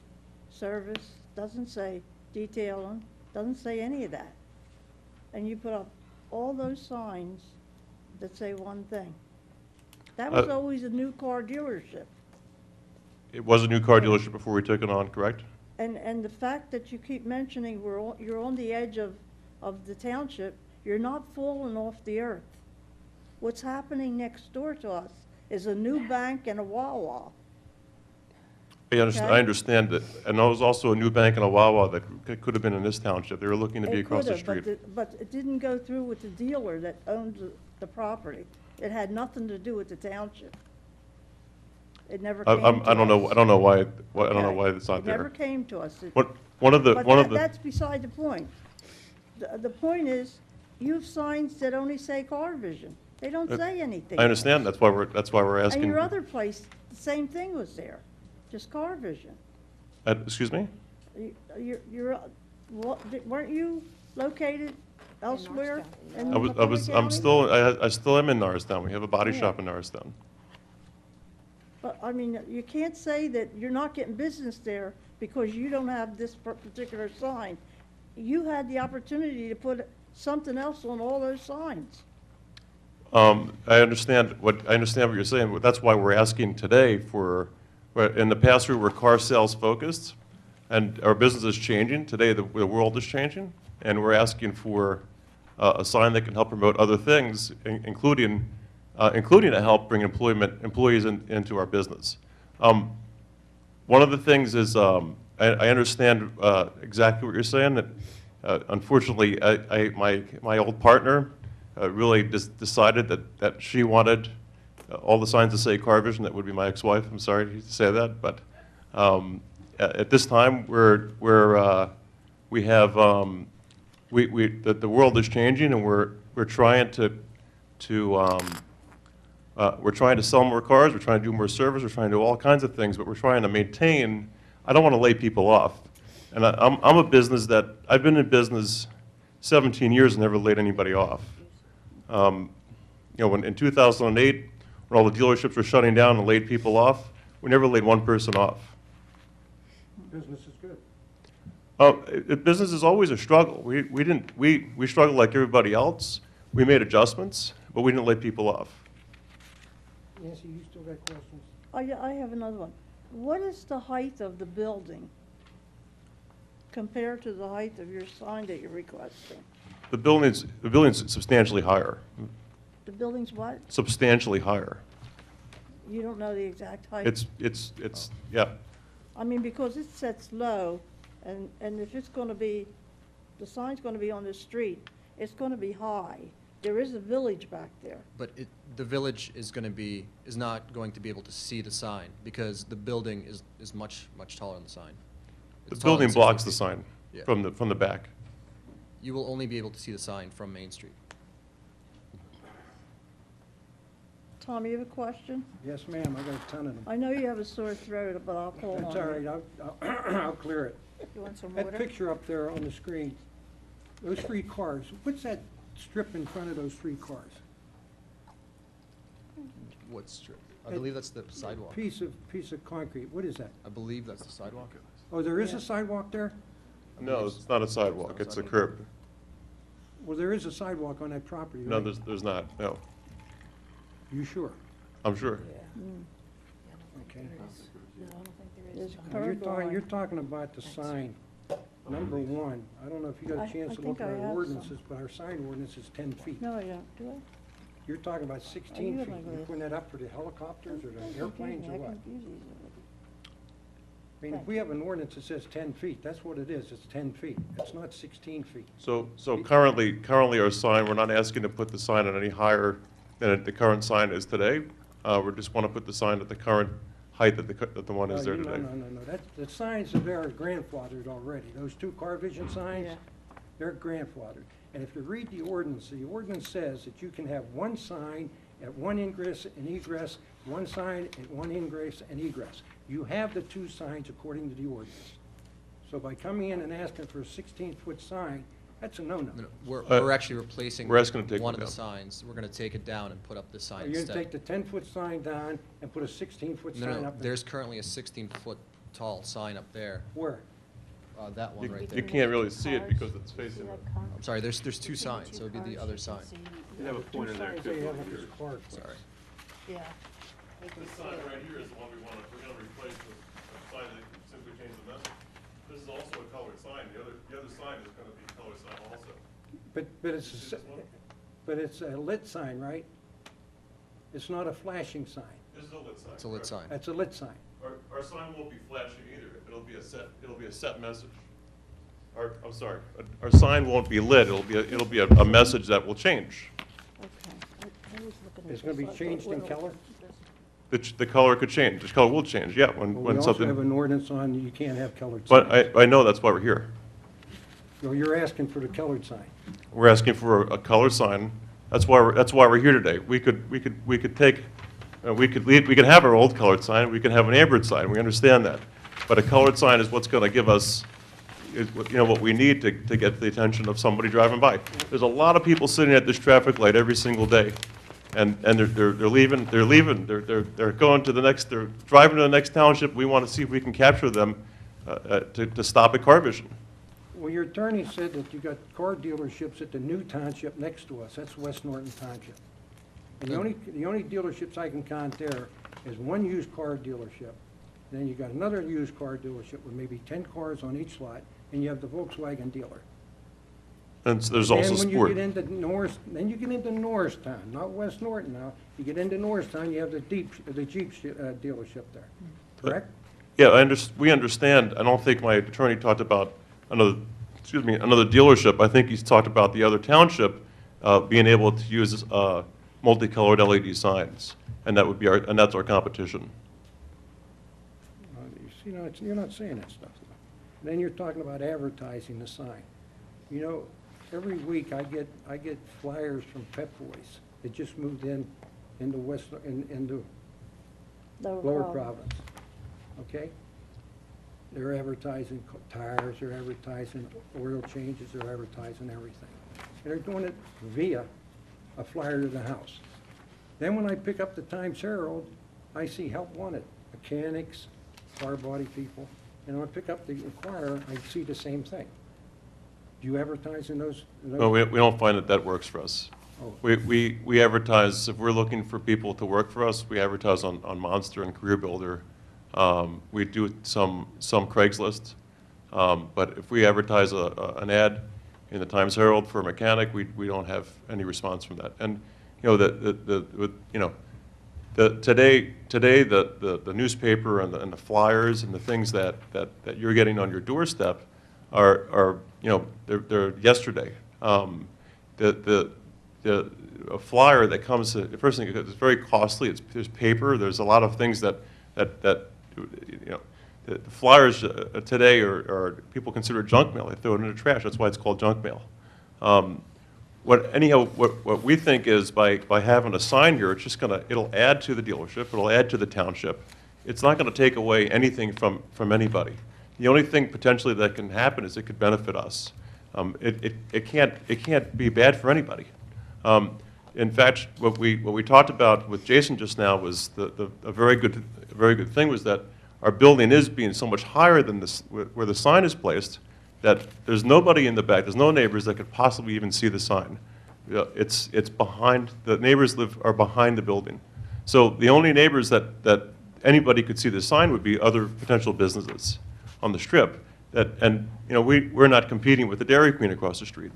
service, doesn't say detailing, doesn't say any of that. And you put up all those signs that say one thing. That was always a new car dealership. It was a new car dealership before we took it on, correct? And the fact that you keep mentioning you're on the edge of the township, you're not falling off the earth. What's happening next door to us is a new bank and a Wawa. I understand that, and there was also a new bank and a Wawa that could have been in this township. They were looking to be It across the could have, street. but it didn't go through with the dealer that owned the property. It had nothing to do with the township. It never came to us. I don't know why it's not It never there. came to us. But That's beside the point. The point is, you have signs that only say CarVision. They don't say anything. I understand, that's why we're And asking. your other place, the same thing was there, just CarVision. Excuse me? Weren't you located elsewhere in I'm County? still am in Norristown. We have a body Yeah. shop in Norristown. But, I mean, you can't say that you're not getting business there because you don't have this particular sign. You had the opportunity to put something else on all those signs. I understand what you're saying, but that's why we're asking today for, in the past we were car sales focused, and our business is changing. Today the world is changing, and we're asking for a sign that can help promote other things, including to help bring employees into our business. One of the things is, I understand exactly what you're saying, that unfortunately my old partner really decided that she wanted all the signs to say CarVision. That would be my ex-wife. I'm sorry to say that, but at this time, we have, the world is changing, and we're trying to we're trying to sell more cars, we're trying to do more service, we're trying to do all kinds of things, but we're trying to maintain. I don't want to lay people off. And I'm a business that, I've been in business 17 years and never laid anybody off. You know, when in 2008, when all the dealerships were shutting down and laid people off, we never laid one person off. Business is good. Business is always a struggle. We struggled like everybody else. We made adjustments, but we didn't lay people off. Nancy, you still got questions? I have another one. What is the height of the building compared to the height of your sign that you're requesting? The building's substantially higher, The building's what? substantially higher. You don't know the exact height? Yeah. I mean, because it sets low, and if it's gonna be, the sign's gonna be on the street, it's gonna be high. There is a village back there. But the village is not going to be able to see the sign because the building is much, much taller than the sign. The It's taller building than 60 blocks the feet. sign Yeah. from the back. You will only be able to see the sign from Main Street. Tom, you have a question? Yes, ma'am, I got a ton of them. I know you have a sore throat, but I'll hold on. That's all right, I'll clear it. You want some That water? picture up there on the screen, those three cars, what's that strip in front of those three cars? What strip? I believe that's the sidewalk. Piece of concrete, what is that? I believe that's the sidewalk. Oh, there is Yeah. a sidewalk there? No, it's not a sidewalk, it's a curb. Well, there is a sidewalk on that property, No, right? there's not, no. You sure? I'm sure. Okay. There's a Now, curb line. you're talking about the sign, number one. I don't know if you got I- a chance I to look think at I our have ordinances, some. but our sign ordinance is 10 feet. No, I don't, do I? You're talking about Oh, 16 you feet. have my You glasses. putting that up for the helicopters or the airplanes or I what? confuse these. I mean, if we have an ordinance that says 10 feet, that's what it is, it's 10 feet. It's not 16 feet. So currently our sign, we're not asking to put the sign at any higher than the current sign is today. We just want to put the sign at the current height that the one is there No, today. no. The signs that are grandfathered already. Those two Car Vision signs, Yeah. they're grandfathered. And if you read the ordinance says that you can have one sign at one ingress and egress, one sign at one ingress and egress. You have the two signs according to the ordinance. So by coming in and asking for a 16-foot sign, that's a no-no. No, we're actually replacing we're asking to take one it of the down. signs. We're going to take it down and put up this sign Are you instead. gonna take the 10-foot sign down and put a 16-foot No, sign no, up there? there's currently a 16-foot tall sign up there, Where? that one right You there. can't really see it because it's facing it. I'm sorry, there's two signs, so it'd be the other sign. You have a point in there Two signs they too. have on this card. Sorry. Yeah. This sign right here is the one we're gonna replace with a sign that simply change the message. This is also a colored sign. The other sign is gonna be a colored sign also. But it's a lit sign, right? It's not a flashing sign. This is a lit sign. It's a lit sign. That's a lit sign. Our sign won't be flashing either. It'll be a set message. I'm sorry, our sign won't be lit. It'll be a message that will change. Okay. I was looking at It's gonna this, be I changed thought, in well, color? The color could change. The color will change, yeah, Well, we when also have something, an ordinance on you can't have colored signs. but I know that's why we're here. So you're asking for the colored sign. We're asking for a colored sign. That's why we're here today. We could have our old colored sign, we could have an ambered sign, we understand that. But a colored sign is what's gonna give us, what we need to get the attention of somebody driving by. There's a lot of people sitting at this traffic light every single day, and they're leaving, they're going to the next, they're driving to the next township. We wanna see if we can capture them, to stop at Car Vision. Well, your attorney said that you got car dealerships at the new township next to us. That's West Norton Township. And the only dealerships I can count there is one used car dealership. Then you got another used car dealership with maybe 10 cars on each lot, and you have the Volkswagen dealer. And there's also And when you sport. get into then you get into Norristown, not West Norton now. You get into Norristown, you have the Jeep dealership there, correct? Yeah, we understand. I don't think my attorney talked about another dealership. I think he's talked about the other township being able to use multicolored LED signs, and that's our competition. You see you're not saying that stuff. Then you're talking about advertising the sign. You know, every week I get flyers from Pep Boys. They just moved into into Lower Providence. Okay? They're advertising tires, they're advertising oil changes, they're advertising everything. And they're doing it via a flyer to the house. Then when I pick up the Times-Herald, I see help wanted, mechanics, car body people. And when I pick up the Inquirer, I see the same thing. Do you advertise in those? No, we don't find that that works for us. Oh. We advertise, if we're looking for people to work for us, we advertise on Monster and Career Builder. We do some Craigslist. But if we advertise an ad in the Times-Herald for a mechanic, we don't have any response from that. And, you know, today the newspaper and the flyers and the things that you're getting on your doorstep are you know, they're yesterday. A flyer that comes, the first thing, it's very costly. There's paper. There's a lot of things that you know, the flyers today are people consider junk mail. They throw it in the trash. That's why it's called junk mail. What we think is by having a sign here, it's just it'll add to the dealership. It'll add to the township. It's not going to take away anything from anybody. The only thing potentially that can happen is it could benefit us. It can't be bad for anybody. In fact, what we talked about with Jason just now was a very good thing was that our building is being so much higher than this where the sign is placed that there's nobody in the back, there's no neighbors that could possibly even see the sign. It's behind, the neighbors are behind the building. So the only neighbors that anybody could see the sign would be other potential businesses on the strip. And you know, we're not competing with the Dairy Queen across the street.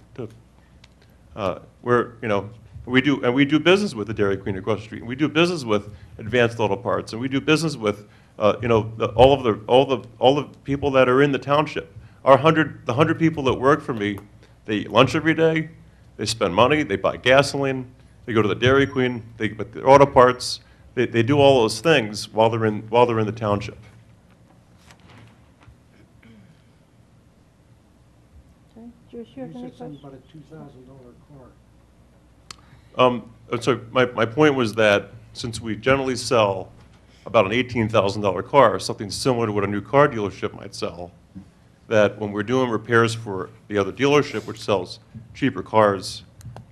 We do business with the Dairy Queen across the street. We do business with Advanced Auto Parts, and we do business with all the people that are in the township. The 100 people that work for me, they eat lunch every day, they spend money, they buy gasoline, they go to the Dairy Queen, they get their auto parts, they do all those things while they're in the township. Joyce, you have You any said something questions? about a $2,000 car. So my point was that since we generally sell about an $18,000 car, something similar to what a new car dealership might sell, that when we're doing repairs for the other dealership, which sells cheaper cars,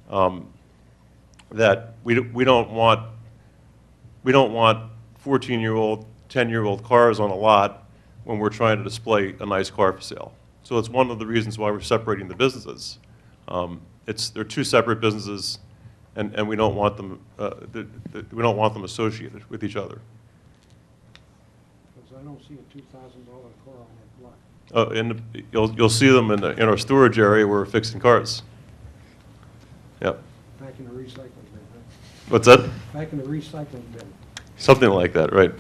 that we don't want 14-year-old, 10-year-old cars on a lot when we're trying to display a nice car for sale. So it's one of the reasons why we're separating the businesses. They're two separate businesses, and we don't want them associated with each other. Because I don't see a $2,000 car on that block. You'll see them in our storage area where we're fixing cars. Yep. Back in the recycling bin, huh? What's that? Back in the recycling bin. Something like that, right?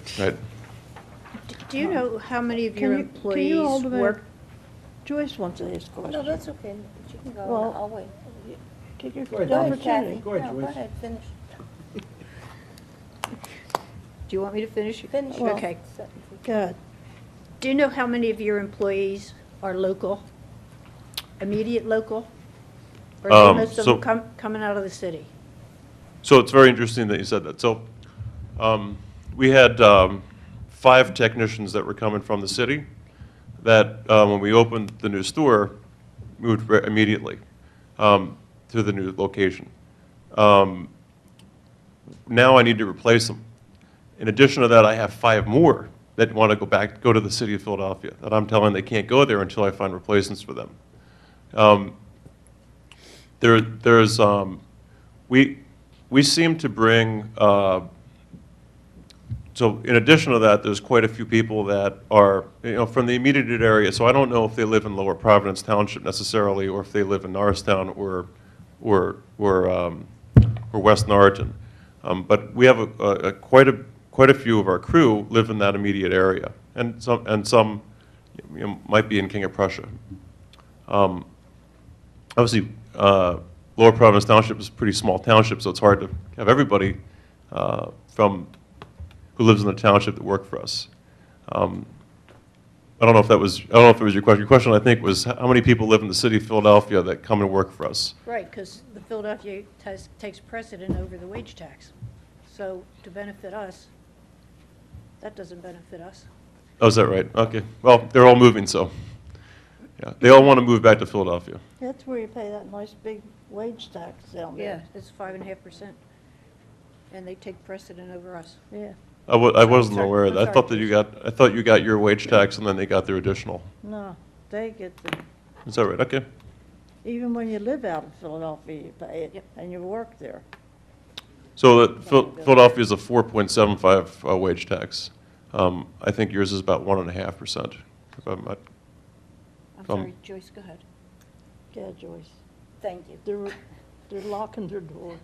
Do you know how many of Can your you hold employees a minute? work? Joyce wants to ask a question. No, that's okay. You can go. Well, I'll wait. Take your Go ahead, opportunity. Go ahead, No, go Joyce. ahead, finish. Do you want me to finish? Finish. Okay. Good. Do you know how many of your employees are local, immediate local? Or are most of so- them coming out of the city? So it's very interesting that you said that. So we had 5 technicians that were coming from the city that when we opened the new store, moved immediately to the new location. Now I need to replace them. In addition to that, I have 5 more that want to go to the city of Philadelphia, that I'm telling they can't go there until I find replacements for them. We seem to bring, so in addition to that, there's quite a few people that are, from the immediate area. So I don't know if they live in Lower Providence Township necessarily, or if they live in Norristown or West Norriton. But we have quite a few of our crew live in that immediate area, and some might be in King of Prussia. Obviously, Lower Providence Township is a pretty small township, so it's hard to have everybody who lives in the township that work for us. I don't know if that was, I don't know if it was your question. Your question, I think, was how many people live in the city of Philadelphia that come and work for us? Right, because the Philadelphia takes precedent over the wage tax. So to benefit us, that doesn't benefit us. Oh, is that right? Okay. Well, they're all moving, so, yeah. They all want to move back to Philadelphia. That's where you pay that nice big wage tax down Yeah, there. it's 5.5%. And they take precedent over us. Yeah. I wasn't sorry. aware of I'm that. I sorry, thought that Bruce. I thought you got your wage tax and then they got their additional. No, they get the, Is that right? Okay. even when you live out of Philadelphia, you pay it, Yep. and you work there. So Philadelphia is a 4.75 wage tax. I think yours is about 1.5%. If I'm not, I'm sorry, Joyce, go ahead. Yeah, Joyce. Thank you. They're locking their door.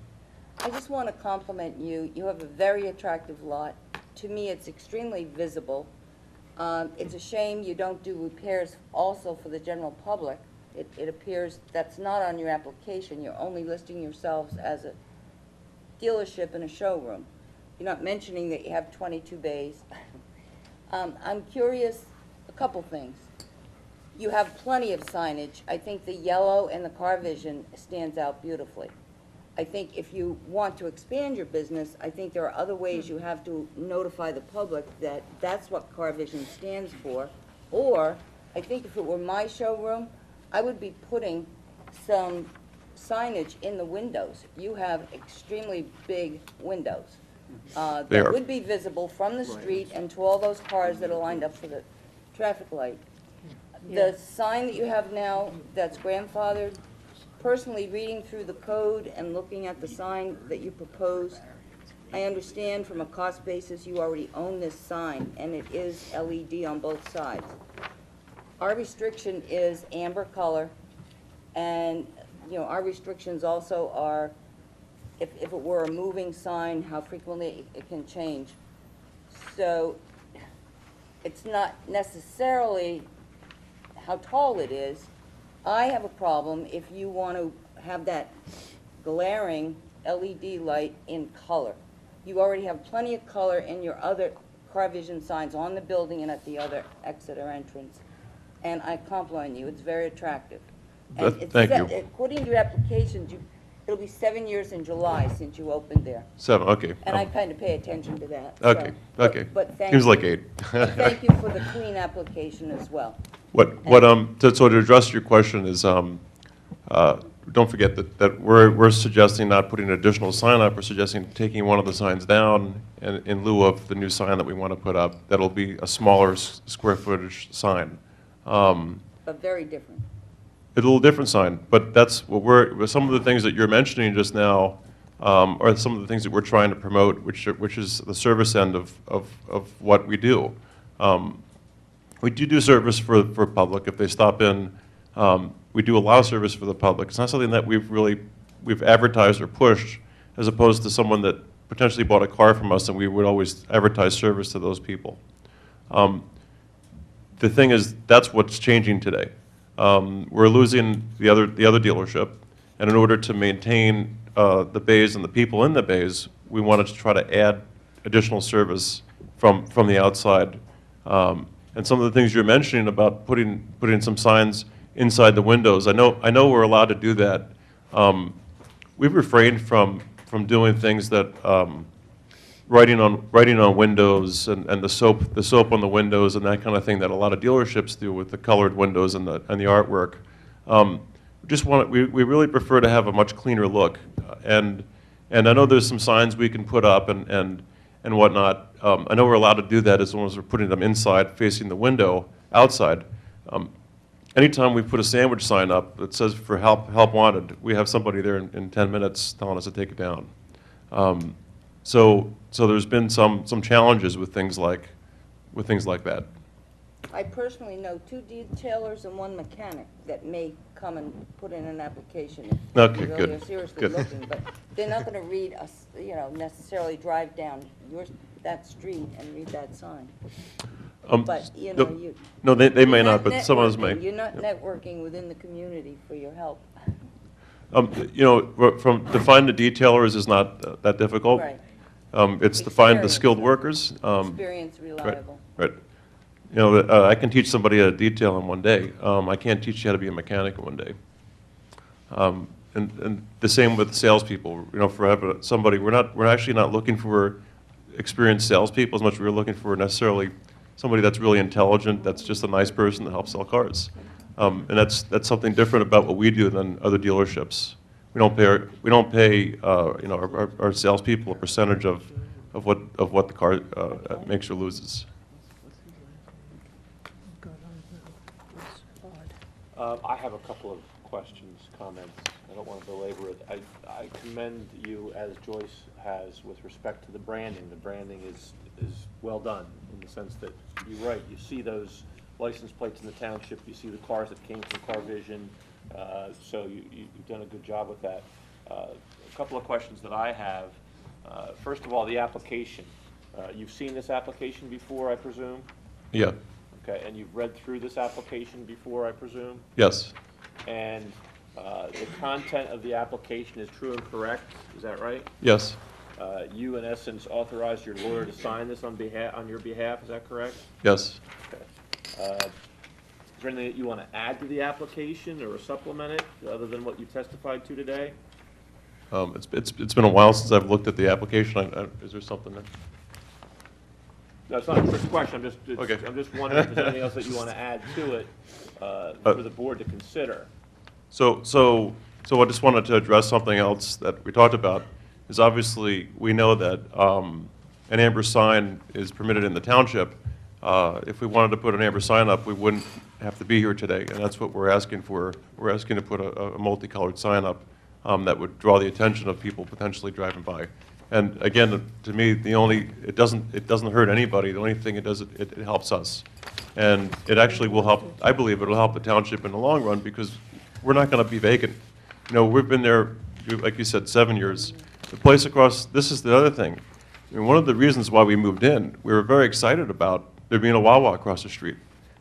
I just want to compliment you. You have a very attractive lot. To me, it's extremely visible. It's a shame you don't do repairs also for the general public. It appears that's not on your application. You're only listing yourselves as a dealership and a showroom. You're not mentioning that you have 22 bays. I'm curious, a couple things. You have plenty of signage. I think the yellow and the car vision stands out beautifully. I think if you want to expand your business, I think there are other ways you have to notify the public that that's what car vision stands for. Or, I think if it were my showroom, I would be putting some signage in the windows. You have extremely big windows They that are. would be visible from the street and to all those cars that are lined up for the traffic light. The sign that you have now that's grandfathered, personally reading through the code and looking at the sign that you propose, I understand from a cost basis you already own this sign, and it is LED on both sides. Our restriction is amber color, and, you know, our restrictions also are, if it were a moving sign, how frequently it can change. So, it's not necessarily how tall it is. I have a problem if you want to have that glaring LED light in color. You already have plenty of color in your other car vision signs on the building and at the other exit or entrance. And I compliment you, it's very attractive. And it's Thank set- you. According to your applications, it'll be 7 years in July since you opened there. 7, okay. And I kind of pay attention to that. Okay, so- okay. But thank Seems you. like 8. And thank you for the clean application as well. So to address your question is, don't forget that we're suggesting not putting an additional sign up, we're suggesting taking one of the signs down in lieu of the new sign that we want to put up. That'll be a smaller square footage sign. But very different. A little different sign, but that's what some of the things that you're mentioning just now are some of the things that we're trying to promote, which is the service end of what we do. We do service for public. If they stop in, we do allow service for the public. It's not something that we've advertised or pushed, as opposed to someone that potentially bought a car from us, and we would always advertise service to those people. The thing is, that's what's changing today. We're losing the other dealership, and in order to maintain the bays and the people in the bays, we wanted to try to add additional service from the outside. And some of the things you're mentioning about putting some signs inside the windows, I know we're allowed to do that. We've refrained from doing things that writing on windows and the soap on the windows and that kind of thing that a lot of dealerships do with the colored windows and the artwork. We really prefer to have a much cleaner look, and I know there's some signs we can put up and whatnot. I know we're allowed to do that as long as we're putting them inside, facing the window, outside. Anytime we put a sandwich sign up that says for help wanted, we have somebody there in 10 minutes telling us to take it down. So there's been some challenges with things like that. I personally know 2 detailers and 1 mechanic that may come and put in an application if Okay, they really good, are seriously good. looking, but they're not going to read us, necessarily drive down that street and read that sign. But, No, they may you're not, but some of us may. networking. You're not networking within the community for your help. To find the detailers is not that difficult. Right. It's to find the Experience, skilled though. workers. Experience, reliable. Right. You know, I can teach somebody how to detail in one day. I can't teach you how to be a mechanic in one day. And the same with salespeople. You know, for somebody, we're actually not looking for experienced salespeople as much as we're looking for necessarily somebody that's really intelligent, that's just a nice person that helps sell cars. And that's something different about what we do than other dealerships. We don't pay you know, our salespeople a percentage of what the car makes or loses. I have a couple of questions, comments. I don't want to belabor it. I commend you, as Joyce has, with respect to the branding. The branding is well done in the sense that you're right. You see those license plates in the township. You see the cars that came from CarVision. So you've done a good job with that. A couple of questions that I have. First of all, the application. You've seen this application before, I presume? Yeah. Okay, and you've read through this application before, I presume? Yes. And the content of the application is true and correct, is that right? Yes. You, in essence, authorized your lawyer to sign this on your behalf, is that correct? Yes. Okay. Is there anything that you want to add to the application or supplement it, other than what you testified to today? It's been a while since I've looked at the application. Is there something there? No, it's not a trick question, Okay. I'm just wondering if there's anything else that you want to add to it for the board to consider. So I just wanted to address something else that we talked about, is obviously we know that an amber sign is permitted in the township. If we wanted to put an amber sign up, we wouldn't have to be here today, and that's what we're asking for. We're asking to put a multicolored sign up that would draw the attention of people potentially driving by. And again, to me, it doesn't hurt anybody. The only thing it does, it helps us. And it actually will help, I believe it'll help the township in the long run, because we're not going to be vacant. You know, we've been there, like you said, 7 years. The place across, this is the other thing. I mean, one of the reasons why we moved in, we were very excited about there being a Wawa across the street.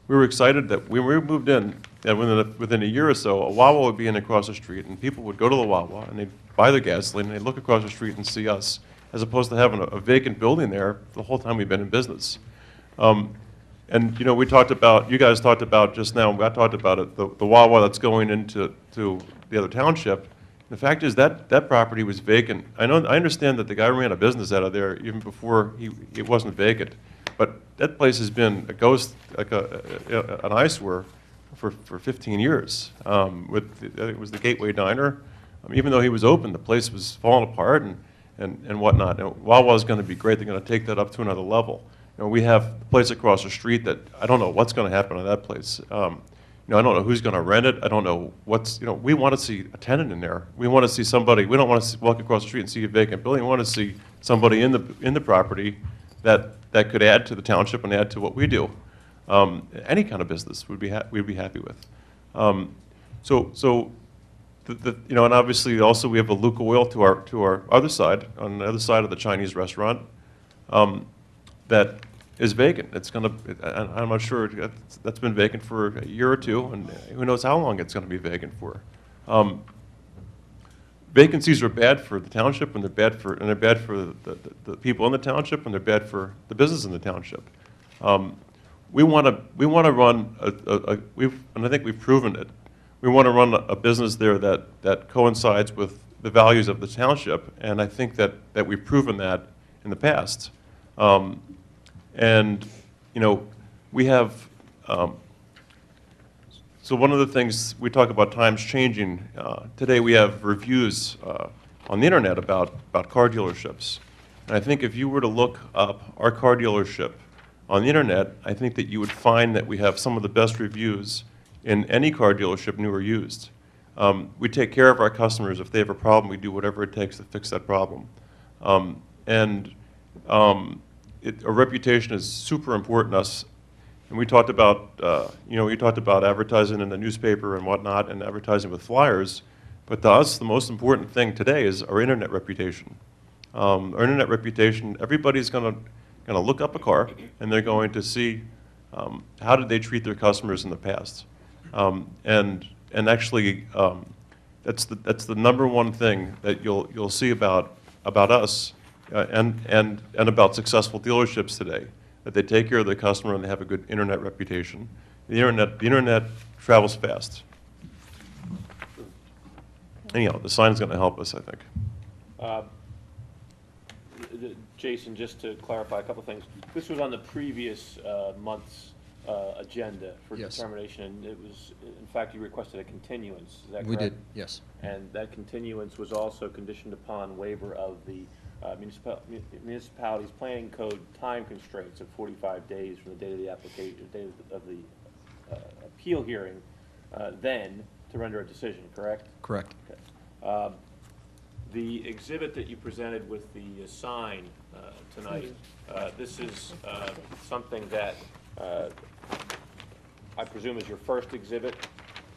We were excited that when we moved in, that within a year or so, a Wawa would be in across the street, and people would go to the Wawa, and they'd buy their gasoline, and they'd look across the street and see us, as opposed to having a vacant building there the whole time we've been in business. And, you know, you guys talked about just now, I talked about it, the Wawa that's going into the other township. The fact is that property was vacant. I understand that the guy ran a business out of there even before it wasn't vacant. But that place has been a ghost, like an eyesore for 15 years. It was the Gateway Diner. Even though he was open, the place was falling apart and whatnot. And Wawa's going to be great. They're going to take that up to another level. You know, we have a place across the street that I don't know what's going to happen to that place. You know, I don't know who's going to rent it. I don't know we want to see a tenant in there. We want to see somebody. We don't want to walk across the street and see a vacant building. We want to see somebody in the property that could add to the township and add to what we do. Any kind of business we'd be happy with. You know, and obviously also we have a Luke Oil to our other side, on the other side of the Chinese restaurant, that is vacant. I'm not sure, that's been vacant for a year or two, and who knows how long it's going to be vacant for. Vacancies are bad for the township, and they're bad for the people in the township, and they're bad for the business in the township. We want to run and I think we've proven it. We want to run a business there that coincides with the values of the township, and I think that we've proven that in the past. And you know, we have. So one of the things we talk about times changing. Today we have reviews on the internet about car dealerships, and I think if you were to look up our car dealership on the internet, I think that you would find that we have some of the best reviews in any car dealership, new or used. We take care of our customers. If they have a problem, we do whatever it takes to fix that problem. A reputation is super important to us. And we talked about, advertising in the newspaper and whatnot, and advertising with flyers. But to us, the most important thing today is our internet reputation. Our internet reputation, everybody's going to look up a car, and they're going to see how did they treat their customers in the past. And actually, that's the number one thing that you'll see about us and about successful dealerships today. that they take care of the customer, and they have a good internet reputation. The internet travels fast. Anyhow, the sign's going to help us, I think. Jason, just to clarify a couple things, this was on the previous month's agenda for Yes. determination, and it was, in fact, you requested a continuance, is that correct? We did, yes. And that continuance was also conditioned upon waiver of the municipality's planning code time constraints of 45 days from the date of the application, date of the appeal hearing, then to render a decision, correct? Correct. Okay. The exhibit that you presented with the sign tonight, this is something that I presume is your first exhibit,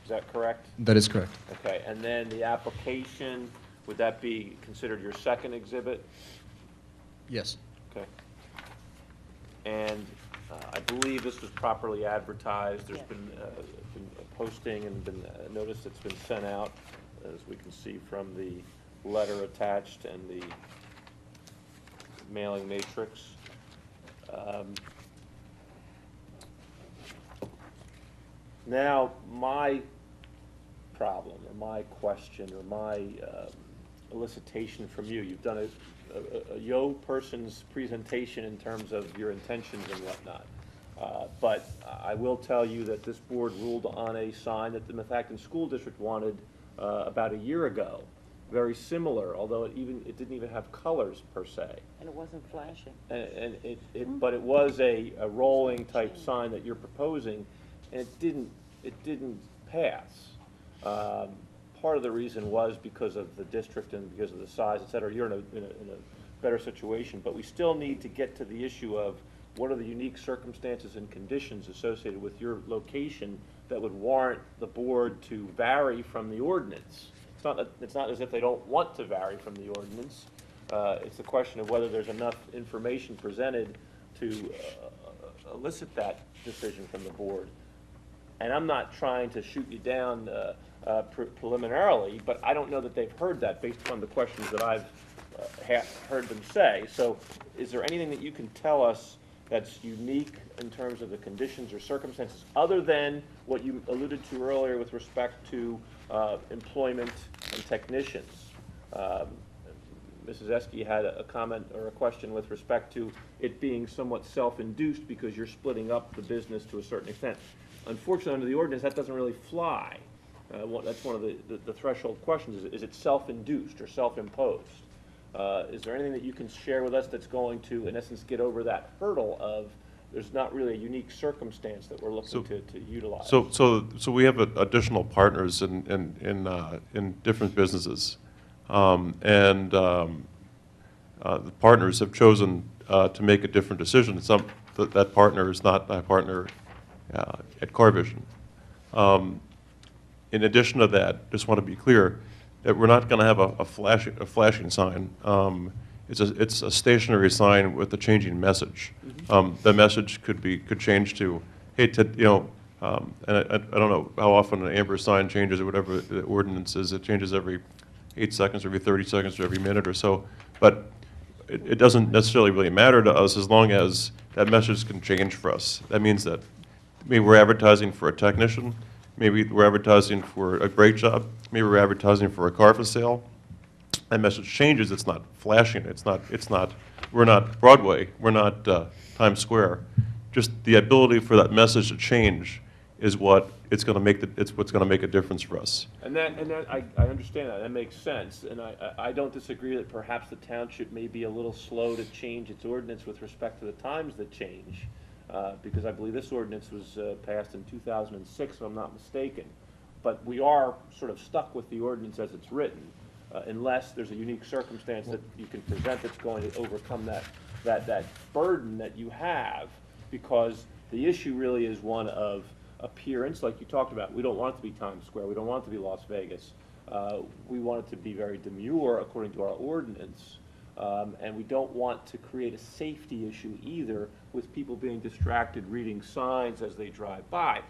is that correct? That is correct. Okay, and then the application, would that be considered your second exhibit? Yes. Okay. And I believe this was properly advertised. There's been a posting and been a notice that's been sent out, as we can see from the letter attached and the mailing matrix. Now, my problem, or my question, or my elicitation from you, you've done a yo person's presentation in terms of your intentions and whatnot. But I will tell you that this board ruled on a sign that the Methacton School District wanted about a year ago. Very similar, although it didn't even have colors per se. And it wasn't flashing. But it was a rolling type sign that you're proposing, and it didn't pass. Part of the reason was because of the district and because of the size, et cetera. You're in a better situation, but we still need to get to the issue of what are the unique circumstances and conditions associated with your location that would warrant the board to vary from the ordinance. It's not as if they don't want to vary from the ordinance. It's a question of whether there's enough information presented to elicit that decision from the board. And I'm not trying to shoot you down preliminarily, but I don't know that they've heard that based upon the questions that I've heard them say. So is there anything that you can tell us that's unique in terms of the conditions or circumstances, other than what you alluded to earlier with respect to employment and technicians? Mrs. Esky had a comment or a question with respect to it being somewhat self-induced because you're splitting up the business to a certain extent. Unfortunately, under the ordinance, that doesn't really fly. That's one of the threshold questions. Is it self-induced or self-imposed? Is there anything that you can share with us that's going to, in essence, get over that hurdle of there's not really a unique circumstance that we're looking to utilize? So we have additional partners in different businesses, the partners have chosen to make a different decision. That partner is not my partner at CarVision. In addition to that, just want to be clear that we're not going to have a flashing sign. It's a stationary sign with a changing message. The message could change to, hey, and I don't know how often an amber sign changes or whatever the ordinance is. It changes every 8 seconds, or every 30 seconds, or every minute or so. But it doesn't necessarily really matter to us as long as that message can change for us. That means that maybe we're advertising for a technician, maybe we're advertising for a brake job, maybe we're advertising for a car for sale. That message changes. It's not flashing. We're not Broadway. We're not Times Square. Just the ability for that message to change is what it's going to make. It's what's going to make a difference for us. And that I understand that. That makes sense. And I don't disagree that perhaps the township may be a little slow to change its ordinance with respect to the times that change, because I believe this ordinance was passed in 2006, if I'm not mistaken. But we are sort of stuck with the ordinance as it's written, unless there's a unique circumstance that you can present that's going to overcome that burden that you have, because the issue really is one of appearance, like you talked about. We don't want it to be Times Square. We don't want it to be Las Vegas. We want it to be very demure according to our ordinance. And we don't want to create a safety issue either with people being distracted reading signs as they drive by.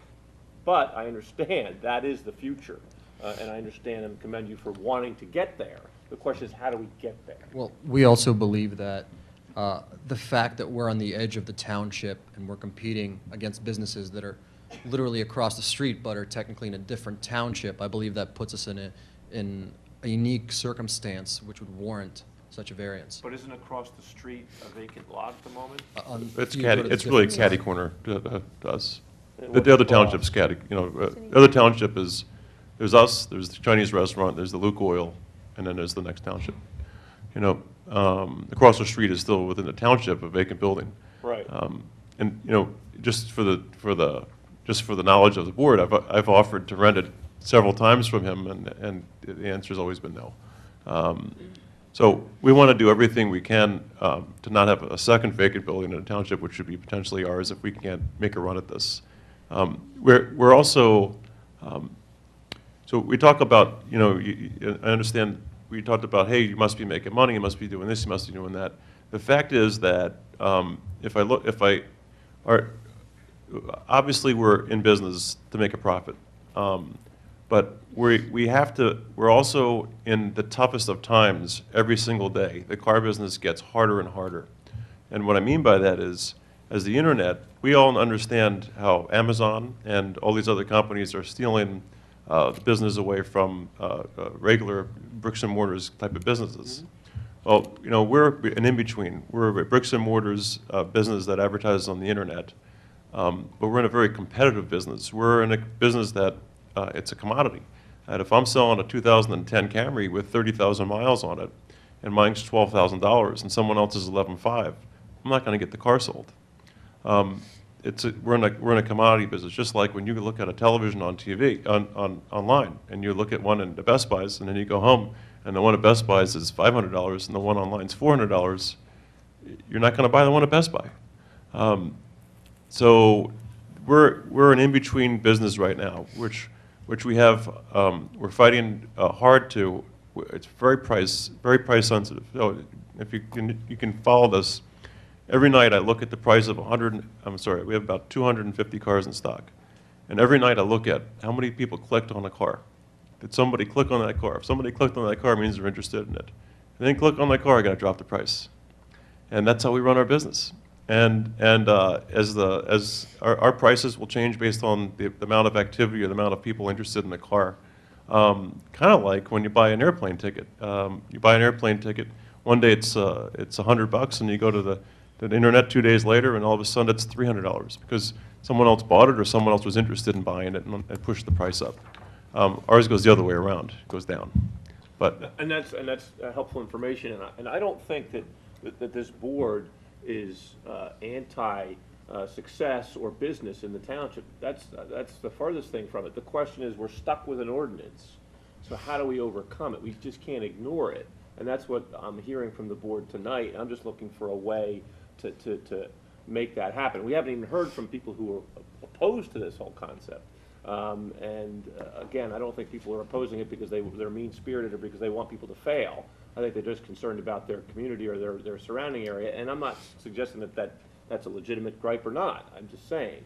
But I understand that is the future, and I understand and commend you for wanting to get there. The question is, how do we get there? Well, we also believe that The fact that we're on the edge of the township and we're competing against businesses that are literally across the street but are technically in a different township, I believe that puts us in a unique circumstance which would warrant such a variance. But isn't across the street a vacant lot at the moment? It's You go to the it's really different catty side. corner to us. And The what's other the cost? township's catty, the other township is, there's us, there's the Chinese restaurant, there's the Luke Oil, and then there's the next township. Across the street is still within the township, a vacant building. Right. And, just for the knowledge of the board, I've offered to rent it several times from him, and the answer's always been no. So we want to do everything we can to not have a second vacant building in a township, which should be potentially ours if we can't make a run at this. We're also, so we talk about, I understand we talked about, hey, you must be making money, you must be doing this, you must be doing that. The fact is that obviously we're in business to make a profit. But we're also in the toughest of times every single day. The car business gets harder and harder. And what I mean by that is, as the internet, we all understand how Amazon and all these other companies are stealing the business away from regular bricks and mortars type of businesses. Well, we're an in-between. We're a bricks and mortars business that advertises on the internet. But we're in a very competitive business. We're in a business that it's a commodity. And if I'm selling a 2010 Camry with 30,000 miles on it, and mine's $12,000 and someone else's 11,500, I'm not going to get the car sold. We're in a commodity business, just like when you look at a television on TV, online, and you look at one in the Best Buys, and then you go home, and the one at Best Buys is $500, and the one online is $400. You're not going to buy the one at Best Buy. So we're an in-between business right now, which we have, we're fighting hard to. It's very price sensitive. So if you can follow this, every night I look at the price of we have about 250 cars in stock, and every night I look at how many people clicked on a car. Did somebody click on that car? If somebody clicked on that car, it means they're interested in it. If they didn't click on that car, I got to drop the price, and that's how we run our business. And as our prices will change based on the amount of activity or the amount of people interested in the car. Kind of like when you buy an airplane ticket. You buy an airplane ticket, one day it's $100, and you go to the internet 2 days later, and all of a sudden it's $300 because someone else bought it or someone else was interested in buying it and pushed the price up. Ours goes the other way around, it goes down. But And that's helpful information, and I don't think that this board is anti-success or business in the township. That's the farthest thing from it. The question is, we're stuck with an ordinance, so how do we overcome it? We just can't ignore it, and that's what I'm hearing from the board tonight. I'm just looking for a way to make that happen. We haven't even heard from people who are opposed to this whole concept. Again, I don't think people are opposing it because they're mean-spirited or because they want people to fail. I think they're just concerned about their community or their surrounding area, and I'm not suggesting that that's a legitimate gripe or not. I'm just saying.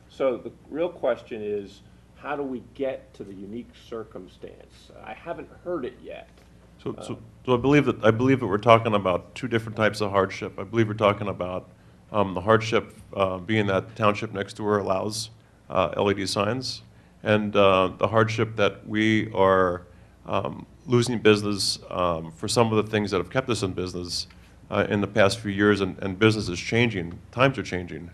So the real question is, how do we get to the unique circumstance? I haven't heard it yet. So I believe that we're talking about two different types of hardship. I believe we're talking about the hardship being that the township next door allows LED signs, and the hardship that we are losing business for some of the things that have kept us in business in the past few years, and business is changing, times are changing,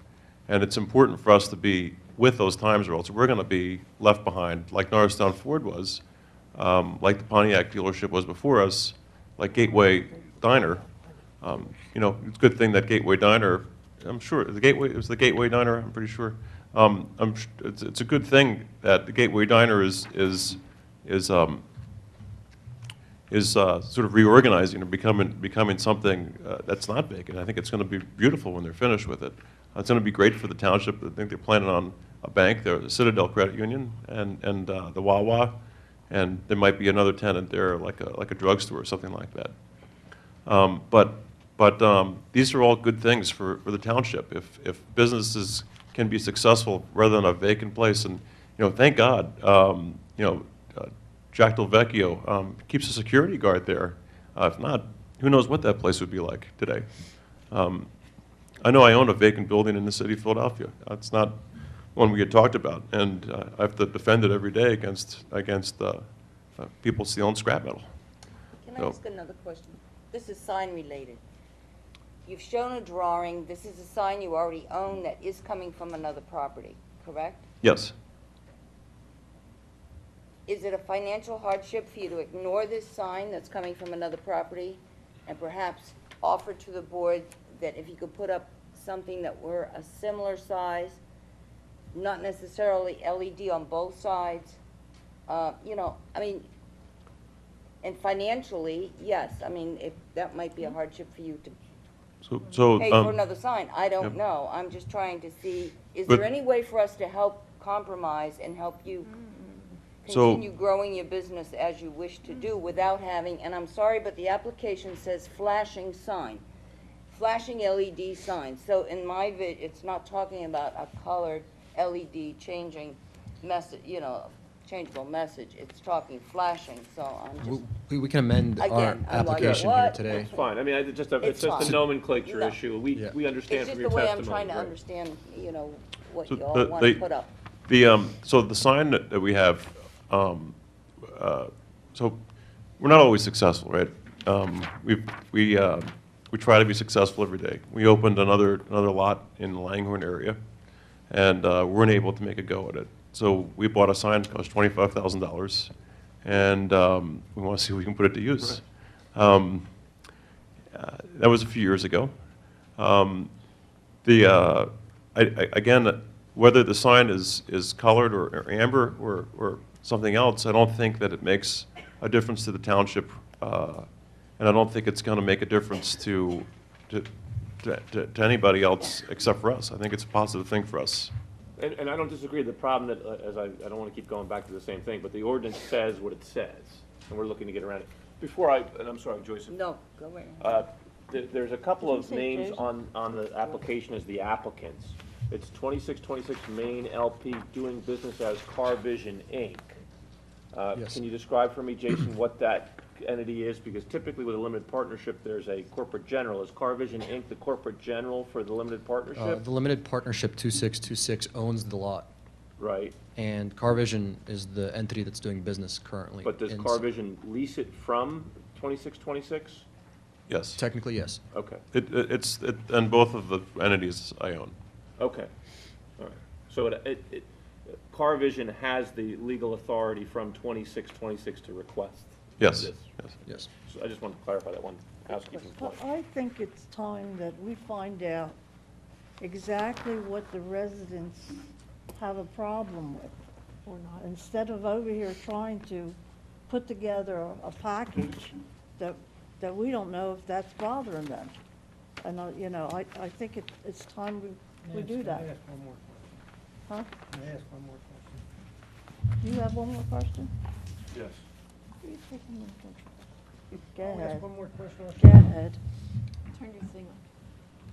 and it's important for us to be with those times, or else we're going to be left behind, like Norristown Ford was, like the Pontiac dealership was before us, like Gateway Diner. It's a good thing that Gateway Diner, I'm sure, it was the Gateway Diner, I'm pretty sure. It's a good thing that the Gateway Diner is sort of reorganizing and becoming something that's not vacant. I think it's going to be beautiful when they're finished with it. It's going to be great for the township. I think they're planning on a bank there, the Citadel Credit Union, and the Wawa, and there might be another tenant there, like a drugstore or something like that. But these are all good things for the township. If businesses can be successful rather than a vacant place, and thank God, Jack Del Vecchio keeps a security guard there. If not, who knows what that place would be like today. I know I own a vacant building in the city of Philadelphia. That's not one we had talked about, and I have to defend it every day against people stealing scrap metal. Can I No. ask another question? This is sign related. You've shown a drawing, this is a sign you already own that is coming from another property, correct? Yes. Is it a financial hardship for you to ignore this sign that's coming from another property and perhaps offer to the board that if you could put up something that were a similar size, not necessarily LED on both sides, you know, I mean, and financially, yes, I mean, if that might be a hardship for you to So pay for another sign, I yep. don't know. I'm just trying to see, is But- there any way for us to help compromise and help you So- continue growing your business as you wish to do without having, and I'm sorry, but the application says flashing sign, flashing LED sign. So in my it's not talking about a colored LED changing message, you know, changeable message. It's talking flashing, so I'm just, We can amend our Again, I'm like, application here what? today. It's fine. I mean, it's just a It's fine. a nomenclature No. issue. Yeah. We understand it's from just your the way testimony. I'm trying to right. understand, you know, what So you all the- want to the- put up. So the sign that we have, so we're not always successful, right? We try to be successful every day. We opened another lot in the Langhorne area, and weren't able to make a go at it. So we bought a sign that cost $25,000, and we want to see if we can put it to use. That was a few years ago. Again, whether the sign is colored or amber or something else, I don't think that it makes a difference to the township, and I don't think it's going to make a difference to anybody else except for us. I think it's a positive thing for us. And I don't disagree. The problem that, I don't want to keep going back to the same thing, but the ordinance says what it says, and we're looking to get around it. Before and I'm sorry, Joyce. No, go ahead. There's a couple of say names Jason? on the application as the applicants. It's 2626 Main LP, doing business as CarVision, Inc. Yes. Can you describe for me, Jason, what that entity is? Because typically with a limited partnership, there's a corporate general. Is CarVision, Inc. the corporate general for the limited partnership? The limited partnership 2626 owns the lot, Right. and CarVision is the entity that's doing business currently. But does in- CarVision lease it from 2626? Yes. Technically, yes. Okay. And both of the entities I own. Okay, all right. So CarVision has the legal authority from 2626 to request Yes. this. Yes. Yes. So I just want to clarify that one housekeeping Well, point. I think it's time that we find out exactly what the residents have a problem with or not, instead of over here trying to put together a package that we don't know if that's bothering them. And, you know, I think it's time we do that. May I ask one more Huh? question? May I ask one more question? Do you have one more question? Yes. Go I'll ask ahead. one more question. Go ahead. Turn your thing on.